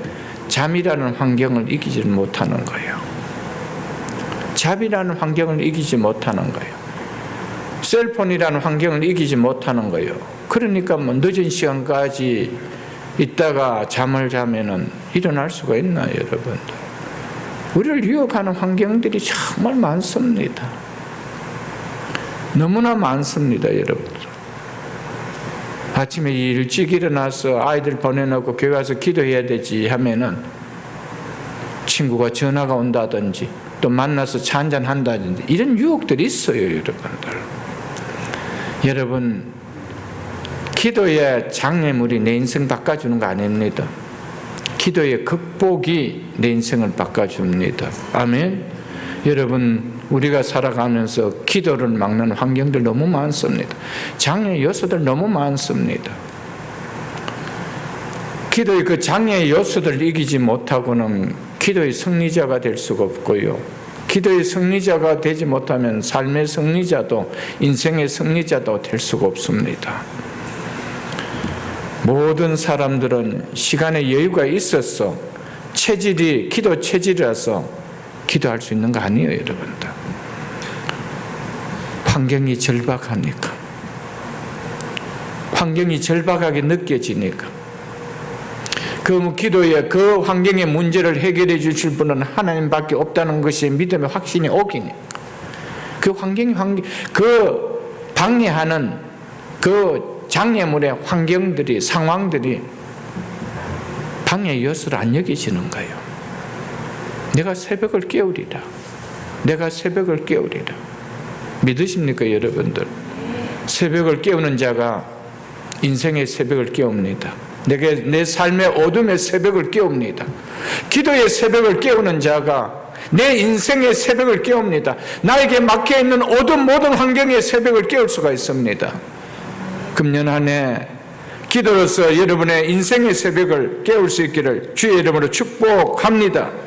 잠이라는 환경을 이기지 못하는 거예요. 잠이라는 환경을 이기지 못하는 거예요. 셀폰이라는 환경을 이기지 못하는 거예요. 그러니까 뭐 늦은 시간까지 있다가 잠을 자면은 일어날 수가 있나요, 여러분들? 우리를 유혹하는 환경들이 정말 많습니다. 너무나 많습니다, 여러분들. 아침에 일찍 일어나서 아이들 보내놓고 교회 와서 기도해야 되지 하면은 친구가 전화가 온다든지 또 만나서 차 한잔 한다든지 이런 유혹들이 있어요, 여러분들. 여러분, 기도의 장애물이 내 인생 바꿔주는 거 아닙니다. 기도의 극복이 내 인생을 바꿔줍니다. 아멘. 여러분, 우리가 살아가면서 기도를 막는 환경들 너무 많습니다. 장애 요소들 너무 많습니다. 기도의 그 장애 요소들을 이기지 못하고는 기도의 승리자가 될 수가 없고요. 기도의 승리자가 되지 못하면 삶의 승리자도 인생의 승리자도 될 수가 없습니다. 모든 사람들은 시간의 여유가 있어서 체질이 기도 체질이라서 기도할 수 있는 거 아니에요, 여러분들. 환경이 절박하니까, 환경이 절박하게 느껴지니까, 그 기도에 그 환경의 문제를 해결해 주실 분은 하나님밖에 없다는 것이 믿음의 확신이 오기니까, 그 그 방해하는 그 장애물의 환경들이, 상황들이 방해 요소를 안 여기지는 거예요. 내가 새벽을 깨우리라. 내가 새벽을 깨우리라. 믿으십니까, 여러분들? 새벽을 깨우는 자가 인생의 새벽을 깨웁니다. 내 삶의 어둠의 새벽을 깨웁니다. 기도의 새벽을 깨우는 자가 내 인생의 새벽을 깨웁니다. 나에게 막혀있는 어둠 모든 환경의 새벽을 깨울 수가 있습니다. 금년 한 해 기도로서 여러분의 인생의 새벽을 깨울 수 있기를 주의 이름으로 축복합니다.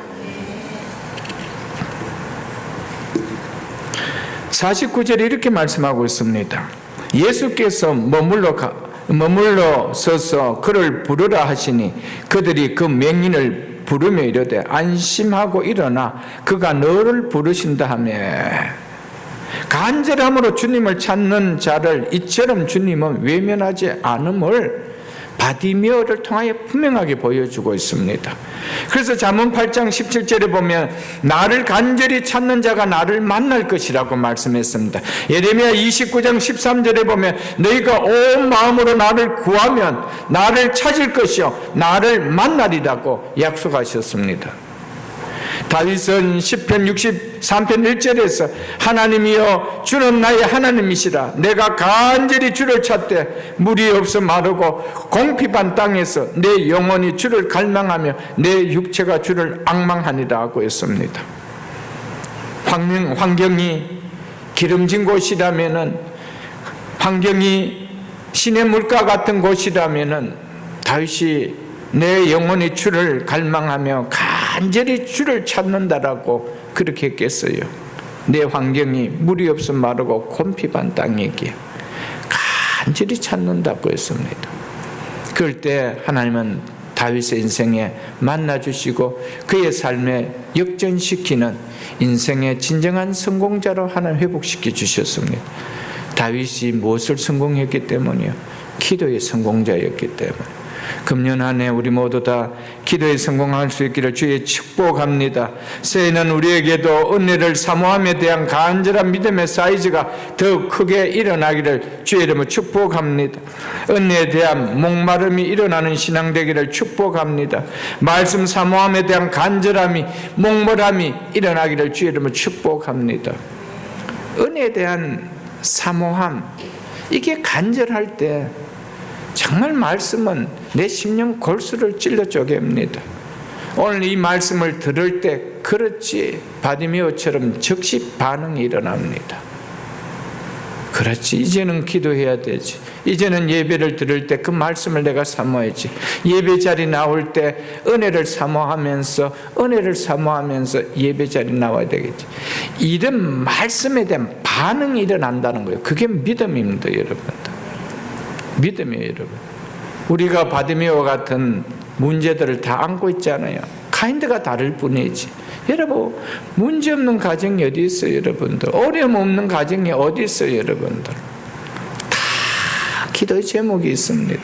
49절에 이렇게 말씀하고 있습니다. 예수께서 머물러 서서 그를 부르라 하시니 그들이 그 맹인을 부르며 이르되 안심하고 일어나 그가 너를 부르신다 하며, 간절함으로 주님을 찾는 자를 이처럼 주님은 외면하지 않음을 바디메오를 통하여 분명하게 보여주고 있습니다. 그래서 잠언 8장 17절에 보면 나를 간절히 찾는 자가 나를 만날 것이라고 말씀했습니다. 예레미야 29장 13절에 보면 너희가 온 마음으로 나를 구하면 나를 찾을 것이요 나를 만나리라고 약속하셨습니다. 다윗은 시편 63편 1절에서 하나님이여 주는 나의 하나님이시라 내가 간절히 주를 찾되 물이 없어 마르고 공핍한 땅에서 내 영혼이 주를 갈망하며 내 육체가 주를 앙망하니라 하고 있습니다. 환경이 기름진 곳이라면은, 환경이 신의 물가 같은 곳이라면은 다윗이 내 영혼이 주를 갈망하며 간절히 주를 찾는다라고 그렇게 했겠어요. 내 환경이 물이 없어 마르고 곰핍한 땅이기에 간절히 찾는다고 했습니다. 그럴 때 하나님은 다윗의 인생에 만나주시고 그의 삶에 역전시키는 인생의 진정한 성공자로 하나님 회복시켜 주셨습니다. 다윗이 무엇을 성공했기 때문이요? 기도의 성공자였기 때문에. 금년 한 해 우리 모두 다 기도에 성공할 수 있기를 주의 축복합니다. 새해는 우리에게도 은혜를 사모함에 대한 간절한 믿음의 사이즈가 더 크게 일어나기를 주의 이름으로 축복합니다. 은혜에 대한 목마름이 일어나는 신앙 되기를 축복합니다. 말씀 사모함에 대한 간절함이, 목마름이 일어나기를 주의 이름으로 축복합니다. 은혜에 대한 사모함, 이게 간절할 때 정말 말씀은 내 심령 골수를 찔러 쪼갭니다. 오늘 이 말씀을 들을 때 그렇지 바디메오처럼 즉시 반응이 일어납니다. 그렇지, 이제는 기도해야 되지. 이제는 예배를 들을 때 그 말씀을 내가 사모해야지. 예배 자리 나올 때 은혜를 사모하면서 예배 자리 나와야 되겠지. 이런 말씀에 대한 반응이 일어난다는 거예요. 그게 믿음입니다, 여러분들. 믿음이에요, 여러분. 우리가 바디메오와 같은 문제들을 다 안고 있잖아요. 카인드가 다를 뿐이지. 여러분, 문제 없는 가정이 어디 있어요, 여러분들? 어려움 없는 가정이 어디 있어요, 여러분들? 다 기도의 제목이 있습니다.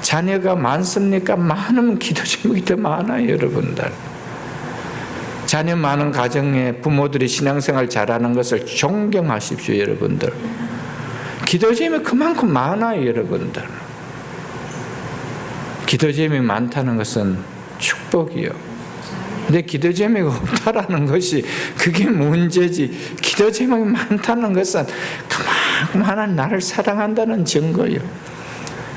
자녀가 많습니까? 많으면 기도 제목이 더 많아요, 여러분들. 자녀 많은 가정에 부모들이 신앙생활 잘하는 것을 존경하십시오, 여러분들. 기도 제목이 그만큼 많아요, 여러분들. 기도 제목이 많다는 것은 축복이요. 근데 기도 제목이 없다라는 것이 그게 문제지. 기도 제목이 많다는 것은 그만큼 하나님 나를 사랑한다는 증거요.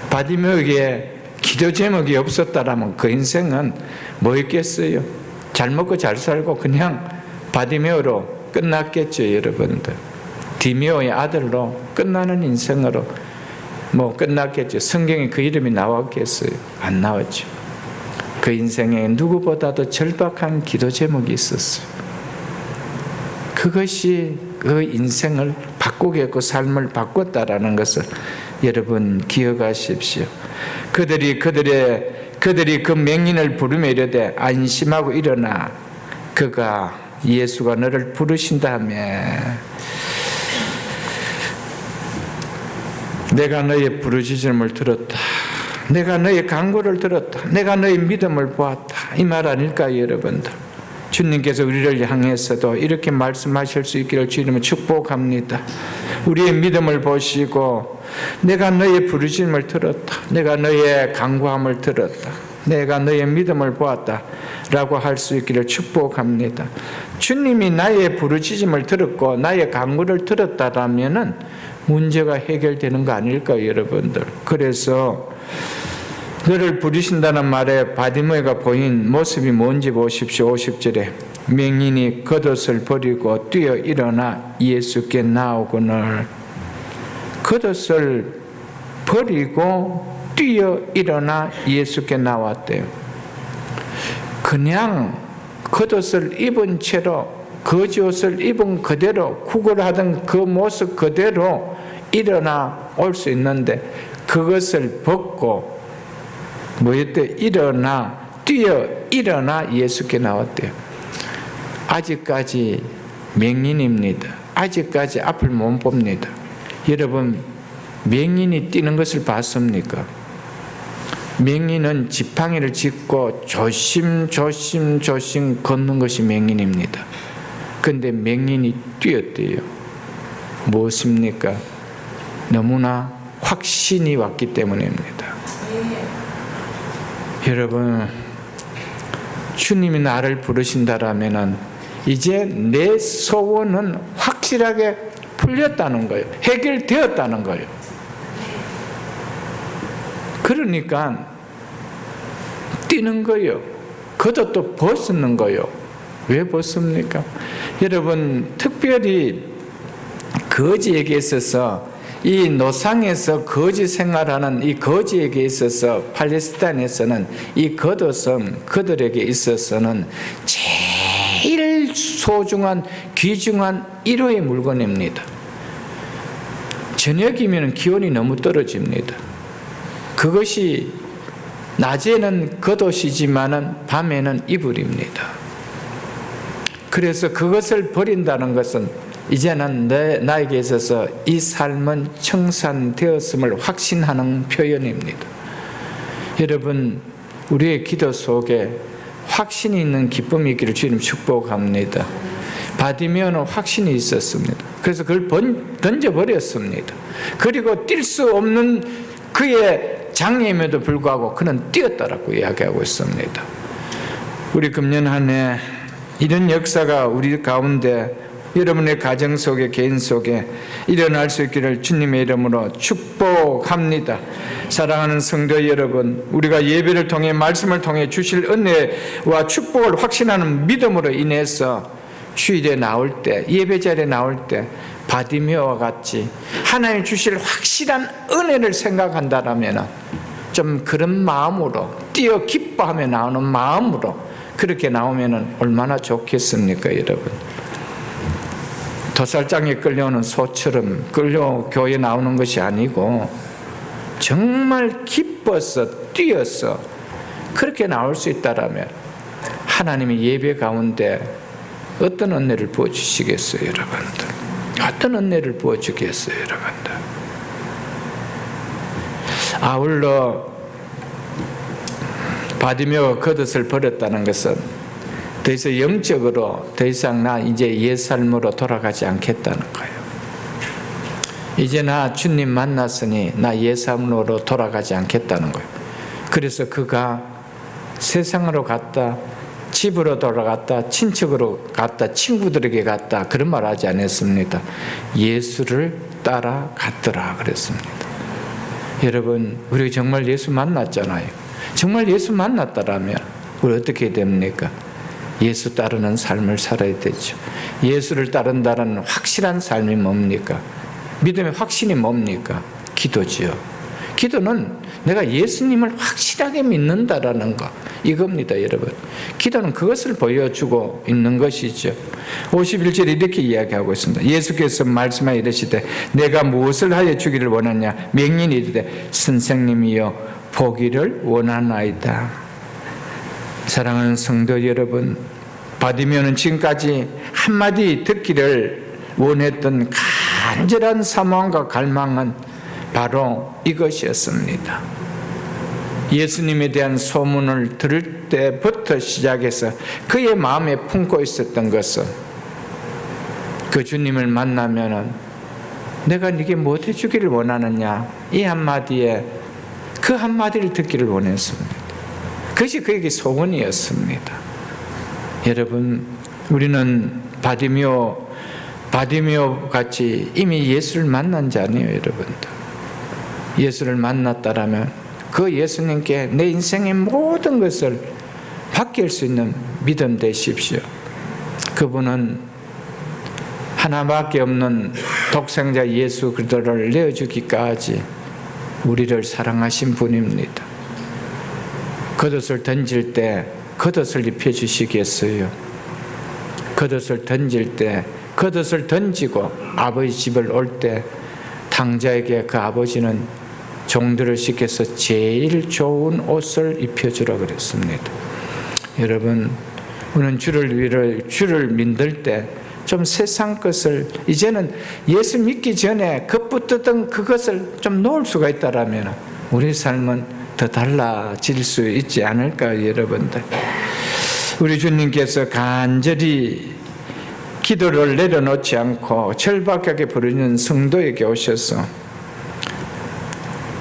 바디메오에게 기도 제목이 없었다라면 그 인생은 뭐였겠어요? 잘 먹고 잘 살고 그냥 바디메오로 끝났겠죠, 여러분들. 디메오의 아들로 끝나는 인생으로 끝났겠죠. 성경에 그 이름이 나왔겠어요? 안 나왔죠. 그 인생에 누구보다도 절박한 기도 제목이 있었어요. 그것이 그 인생을 바꾸게 했고 삶을 바꿨다라는 것을 여러분 기억하십시오. 그들이 그 맹인을 부르며 이르되 안심하고 일어나 그가 예수가 너를 부르신다며 내가 너의 부르짖음을 들었다. 내가 너의 간구를 들었다. 내가 너의 믿음을 보았다. 이 말 아닐까요, 여러분들? 주님께서 우리를 향해서도 이렇게 말씀하실 수 있기를 주님은 축복합니다. 우리의 믿음을 보시고 내가 너의 부르짖음을 들었다. 내가 너의 간구함을 들었다. 내가 너의 믿음을 보았다 라고 할 수 있기를 축복합니다. 주님이 나의 부르짖음을 들었고 나의 간구를 들었다라면은 문제가 해결되는 거 아닐까요, 여러분들? 그래서 너를 부르신다는 말에 바디메오가 보인 모습이 뭔지 보십시오. 50절에 맹인이 겉옷을 버리고 뛰어 일어나 예수께 나오거늘. 겉옷을 버리고 뛰어 일어나 예수께 나왔대요. 그냥 겉옷을 입은 채로 거지옷을 입은 그대로 구걸하던 그 모습 그대로 일어나 올 수 있는데 그것을 벗고 뭐였대? 뛰어 일어나 예수께 나왔대요. 아직까지 맹인입니다. 아직까지 앞을 못 봅니다. 여러분, 맹인이 뛰는 것을 봤습니까? 맹인은 지팡이를 짚고 조심 걷는 것이 맹인입니다. 그런데 맹인이 뛰었대요. 무엇입니까? 너무나 확신이 왔기 때문입니다. 여러분, 주님이 나를 부르신다라면 이제 내 소원은 확실하게 풀렸다는 거예요. 해결되었다는 거예요. 그러니까 뛰는 거예요. 겉옷도 벗는 거예요. 왜 벗습니까? 여러분, 특별히 거지에게 있어서, 이 노상에서 거지 생활하는 이 거지에게 있어서, 팔레스타인에서는 이 겉옷은 그들에게 있어서는 제일 소중한 귀중한 1호의 물건입니다. 저녁이면 기온이 너무 떨어집니다. 그것이 낮에는 겉옷이지만 밤에는 이불입니다. 그래서 그것을 버린다는 것은 이제는 나에게 있어서 이 삶은 청산되었음을 확신하는 표현입니다. 여러분, 우리의 기도 속에 확신이 있는 기쁨이 있기를 주님 축복합니다. 바디메오는 확신이 있었습니다. 그래서 그걸 던져버렸습니다. 그리고 뛸 수 없는 그의 장애임에도 불구하고 그는 뛰었다라고 이야기하고 있습니다. 우리 금년 한 해 이런 역사가 우리 가운데, 여러분의 가정 속에, 개인 속에 일어날 수 있기를 주님의 이름으로 축복합니다. 사랑하는 성도 여러분, 우리가 예배를 통해, 말씀을 통해 주실 은혜와 축복을 확신하는 믿음으로 인해서 주일에 나올 때, 예배 자리에 나올 때 바디메오와 같이 하나님 주실 확실한 은혜를 생각한다라면 좀 그런 마음으로, 뛰어 기뻐하며 나오는 마음으로 그렇게 나오면 얼마나 좋겠습니까, 여러분? 도살장에 끌려오는 소처럼 끌려 교회에 나오는 것이 아니고 정말 기뻐서 뛰어서 그렇게 나올 수 있다라면 하나님의 예배 가운데 어떤 은혜를 부어주시겠어요, 여러분들? 어떤 은혜를 부어주겠어요, 여러분들? 아울러 바디메오가 겉옷을 버렸다는 것은 더 이상 영적으로 더 이상 나 이제 옛삶으로 돌아가지 않겠다는 거예요. 이제 나 주님 만났으니 나 옛삶으로 돌아가지 않겠다는 거예요. 그래서 그가 세상으로 갔다, 집으로 돌아갔다, 친척으로 갔다, 친구들에게 갔다, 그런 말 하지 않았습니다. 예수를 따라갔더라 그랬습니다. 여러분, 우리 정말 예수 만났잖아요. 정말 예수 만났다라면 우리 어떻게 됩니까? 예수 따르는 삶을 살아야 되죠. 예수를 따른다는 확실한 삶이 뭡니까? 믿음의 확신이 뭡니까? 기도지요. 기도는 내가 예수님을 확실하게 믿는다라는 거, 이겁니다, 여러분. 기도는 그것을 보여주고 있는 것이죠. 51절에 이렇게 이야기하고 있습니다. 예수께서 말씀하여 이르시되 내가 무엇을 하여 주기를 원하냐? 맹인이 이르되 선생님이여 보기를 원하나이다. 사랑하는 성도 여러분, 바디메오는 지금까지 한마디 듣기를 원했던 간절한 사모함과 갈망은 바로 이것이었습니다. 예수님에 대한 소문을 들을 때부터 시작해서 그의 마음에 품고 있었던 것은, 그 주님을 만나면 내가 네게 뭐 해주기를 원하느냐, 이 한마디에 그 한마디를 듣기를 원했습니다. 그것이 그에게 소원이었습니다. 여러분, 우리는 바디메오 같이 이미 예수를 만난 자니에요, 여러분들. 예수를 만났다라면 그 예수님께 내 인생의 모든 것을 맡길 수 있는 믿음 되십시오. 그분은 하나밖에 없는 독생자 예수 그리스도를 내어주기까지 우리를 사랑하신 분입니다. 겉옷을 던질 때 겉옷을 입혀주시겠어요? 겉옷을 던질 때 겉옷을 던지고 아버지 집을 올 때 당자에게 그 아버지는 종들을 시켜서 제일 좋은 옷을 입혀주라 그랬습니다. 여러분, 우리는 주를 믿을 때 좀 세상 것을, 이제는 예수 믿기 전에 급붙었던 그것을 좀 놓을 수가 있다라면 우리 삶은 더 달라질 수 있지 않을까요, 여러분들? 우리 주님께서 간절히 기도를 내려놓지 않고 절박하게 부르는 성도에게 오셔서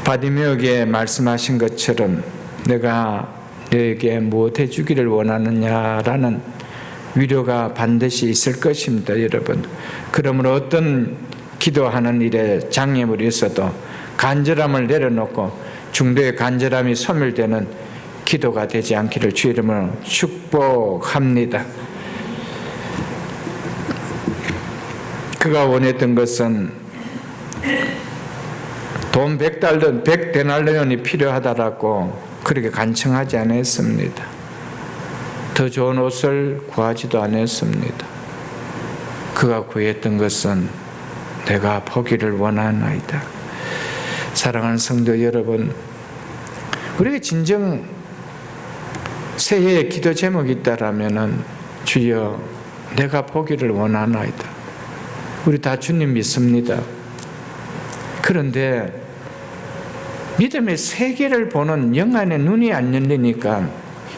바디메오에게 말씀하신 것처럼 내가 너에게 무엇 해주기를 원하느냐라는 위로가 반드시 있을 것입니다, 여러분. 그러므로 어떤 기도하는 일에 장애물이 있어도 간절함을 내려놓고 중도의 간절함이 소멸되는 기도가 되지 않기를 주의 이름으로 축복합니다. 그가 원했던 것은 돈 100데날리온이 필요하다라고 그렇게 간청하지 않았습니다. 더 좋은 옷을 구하지도 않았습니다. 그가 구했던 것은 내가 보기를 원하나이다. 사랑하는 성도 여러분, 우리가 진정 새해에 기도 제목이 있다라면은 주여 내가 보기를 원하나이다. 우리 다 주님 믿습니다. 그런데 믿음의 세계를 보는 영안의 눈이 안 열리니까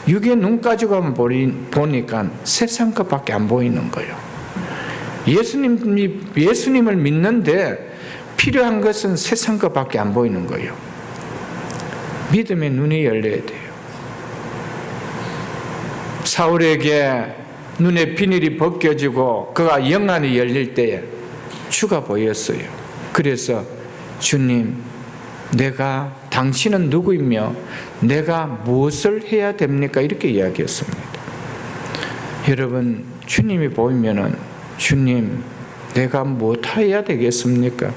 육의 눈 가지고만 보니까 세상 것밖에 안 보이는 거예요. 예수님을 믿는데 필요한 것은 세상 것밖에 안 보이는 거예요. 믿음의 눈이 열려야 돼요. 사울에게 눈의 비늘이 벗겨지고 그가 영안이 열릴 때에 주가 보였어요. 그래서 주님, 내가 당신은 누구이며 내가 무엇을 해야 됩니까? 이렇게 이야기했습니다. 여러분, 주님이 보이면은 주님, 내가 무엇 해야 되겠습니까?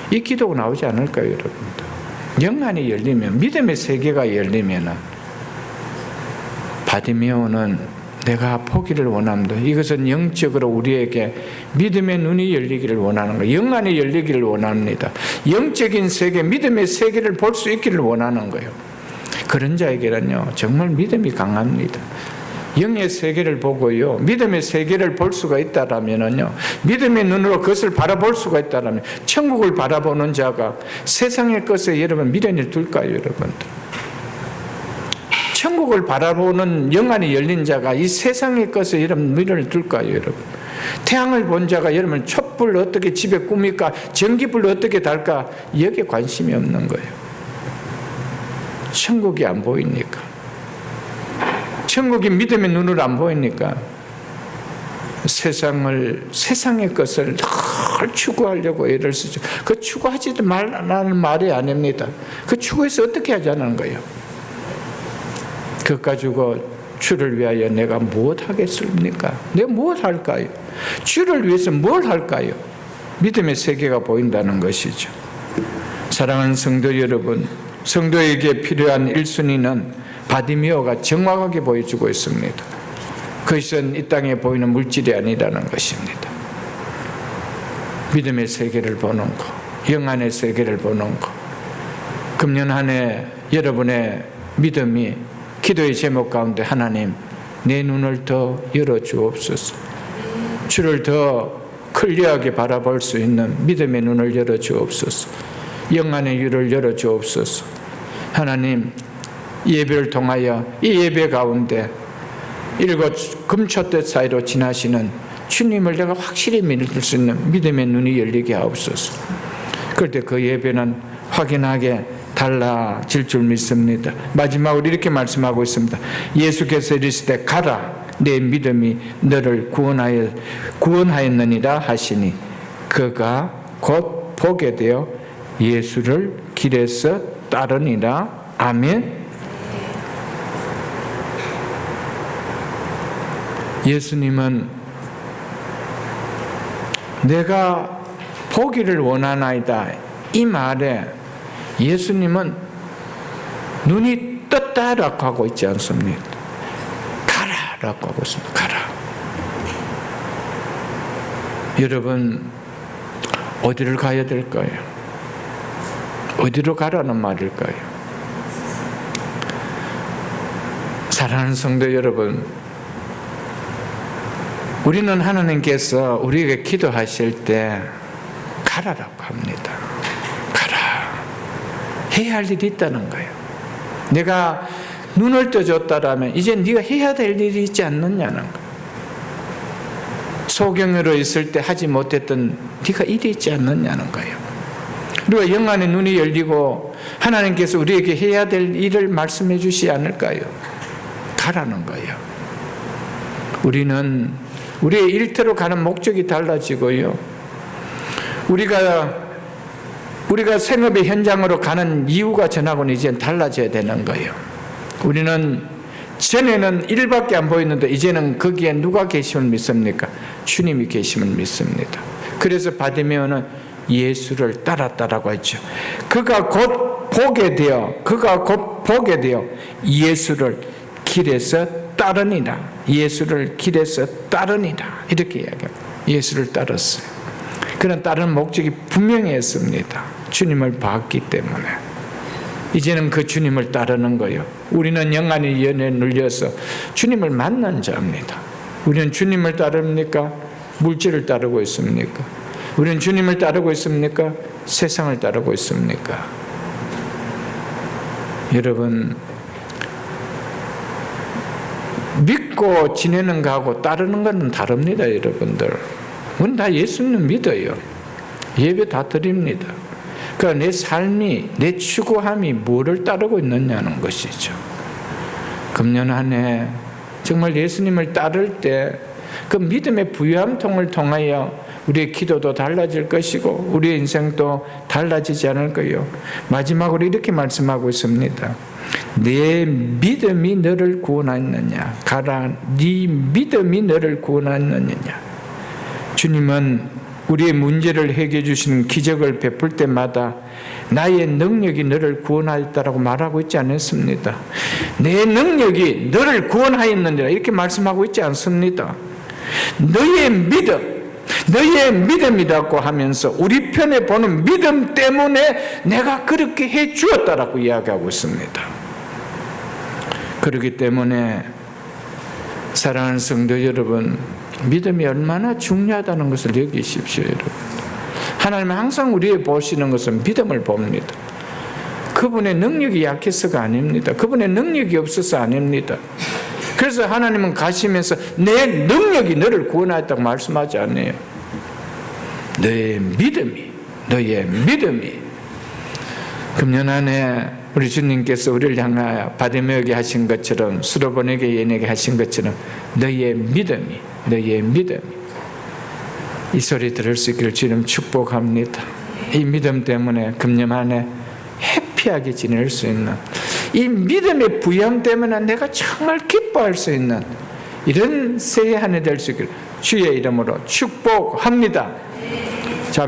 이 기도가 나오지 않을까요, 여러분들? 영안이 열리면, 믿음의 세계가 열리면은 바디메오는 내가 보기를 원합니다. 이것은 영적으로 우리에게 믿음의 눈이 열리기를 원하는 거예요. 영안이 열리기를 원합니다. 영적인 세계, 믿음의 세계를 볼 수 있기를 원하는 거예요. 그런 자에게는요, 정말 믿음이 강합니다. 영의 세계를 보고요, 믿음의 세계를 볼 수가 있다라면요, 믿음의 눈으로 그것을 바라볼 수가 있다라면, 천국을 바라보는 자가 세상의 것에 여러분 미련을 둘까요, 여러분들? 천국을 바라보는 영안이 열린 자가 이 세상의 것에 여러분 미련을 둘까요, 여러분? 태양을 본 자가 여러분 촛불 어떻게 집에 꾸밀까, 전기불 어떻게 달까, 여기에 관심이 없는 거예요. 천국이 안 보이니까, 천국이 믿음의 눈으로 안 보이니까 세상의 것을 늘 추구하려고 애를 쓰죠. 그 추구하지도 말라는 말이 아닙니다. 그 추구해서 어떻게 하자는 거예요? 그것 가지고 주를 위하여 내가 무엇 하겠습니까? 내가 무엇 할까요? 주를 위해서 뭘 할까요? 믿음의 세계가 보인다는 것이죠. 사랑하는 성도 여러분, 성도에게 필요한 1순위는 바디메오가 정확하게 보여주고 있습니다. 그것은 이 땅에 보이는 물질이 아니라는 것입니다. 믿음의 세계를 보는 것, 영안의 세계를 보는 것. 금년 한 해 여러분의 믿음이 기도의 제목 가운데 하나님, 내 눈을 더 열어주옵소서. 주를 더 클리어하게 바라볼 수 있는 믿음의 눈을 열어주옵소서. 영안의 유를 열어주옵소서. 하나님, 이 예배를 통하여 이 예배 가운데 일곱 금초대 사이로 지나시는 주님을 내가 확실히 믿을 수 있는 믿음의 눈이 열리게 하옵소서. 그럴 때 그 예배는 확연하게 달라질 줄 믿습니다. 마지막으로 이렇게 말씀하고 있습니다. 예수께서 이르시되 가라, 내 믿음이 너를 구원하였느니라 하시니 그가 곧 보게 되어 예수를 길에서 따르니라. 아멘. 예수님은 내가 보기를 원하나이다, 이 말에 예수님은 눈이 떴다라고 하고 있지 않습니까? 가라라고 하고 있습니다. 가라. 여러분, 어디를 가야 될까요? 어디로 가라는 말일까요? 사랑하는 성도 여러분, 우리는 하나님께서 우리에게 기도하실 때 가라라고 합니다. 가라. 해야 할 일이 있다는 거예요. 내가 눈을 떠줬다라면 이제 네가 해야 될 일이 있지 않느냐는 거예요. 소경으로 있을 때 하지 못했던 네가 일이 있지 않느냐는 거예요. 우리가 영안의 눈이 열리고 하나님께서 우리에게 해야 될 일을 말씀해 주시지 않을까요? 가라는 거예요. 우리는 우리의 일터로 가는 목적이 달라지고요. 우리가 생업의 현장으로 가는 이유가 전하고는 이제는 달라져야 되는 거예요. 우리는 전에는 일밖에 안 보였는데 이제는 거기에 누가 계심을 믿습니까? 주님이 계심을 믿습니다. 그래서 바디메오는 예수를 따랐다라고 했죠. 그가 곧 보게 되어 예수를 길에서 따르니라. 예수를 길에서 따르니라. 이렇게 이야기합니다. 예수를 따랐어요. 그는 따르는 목적이 분명했습니다. 주님을 봤기 때문에. 이제는 그 주님을 따르는 거예요. 우리는 영안의 연에 눌려서 주님을 만난 자입니다. 우리는 주님을 따릅니까? 물질을 따르고 있습니까? 우리는 주님을 따르고 있습니까? 세상을 따르고 있습니까? 여러분, 믿고 지내는 거하고 따르는 거는 다릅니다. 여러분들, 우리는 다 예수님 믿어요. 예배 다 드립니다. 그러니까 내 삶이, 내 추구함이 뭐를 따르고 있느냐는 것이죠. 금년 한 해 정말 예수님을 따를 때 그 믿음의 부유함통을 통하여 우리의 기도도 달라질 것이고 우리의 인생도 달라지지 않을 거예요. 마지막으로 이렇게 말씀하고 있습니다. 내 믿음이 너를 구원하였느냐? 가라, 네 믿음이 너를 구원하였느냐? 주님은 우리의 문제를 해결해 주시는 기적을 베풀 때마다 나의 능력이 너를 구원하였다라고 말하고 있지 않습니다. 내 능력이 너를 구원하였느니라 이렇게 말씀하고 있지 않습니다. 너의 믿음이라고 하면서 우리 편에 보는 믿음 때문에 내가 그렇게 해 주었다라고 이야기하고 있습니다. 그렇기 때문에 사랑하는 성도 여러분, 믿음이 얼마나 중요하다는 것을 여기십시오. 여러분, 하나님은 항상 우리의 보시는 것은 믿음을 봅니다. 그분의 능력이 약해서가 아닙니다. 그분의 능력이 없어서 아닙니다. 그래서 하나님은 가시면서 내 능력이 너를 구원하였다고 말씀하지 않아요. 너의 믿음이 금년 안에 우리 주님께서 우리를 향하여 바디메오에게 하신 것처럼 수로본에게 예언에게 하신 것처럼 너의 믿음이 이 소리 들을 수 있기를 주님 축복합니다. 이 믿음 때문에 금년 안에 해피하게 지낼 수 있는, 이 믿음의 부양 때문에 내가 정말 기뻐할 수 있는 이런 새해 한 해 될 수 있기를 주의 이름으로 축복합니다.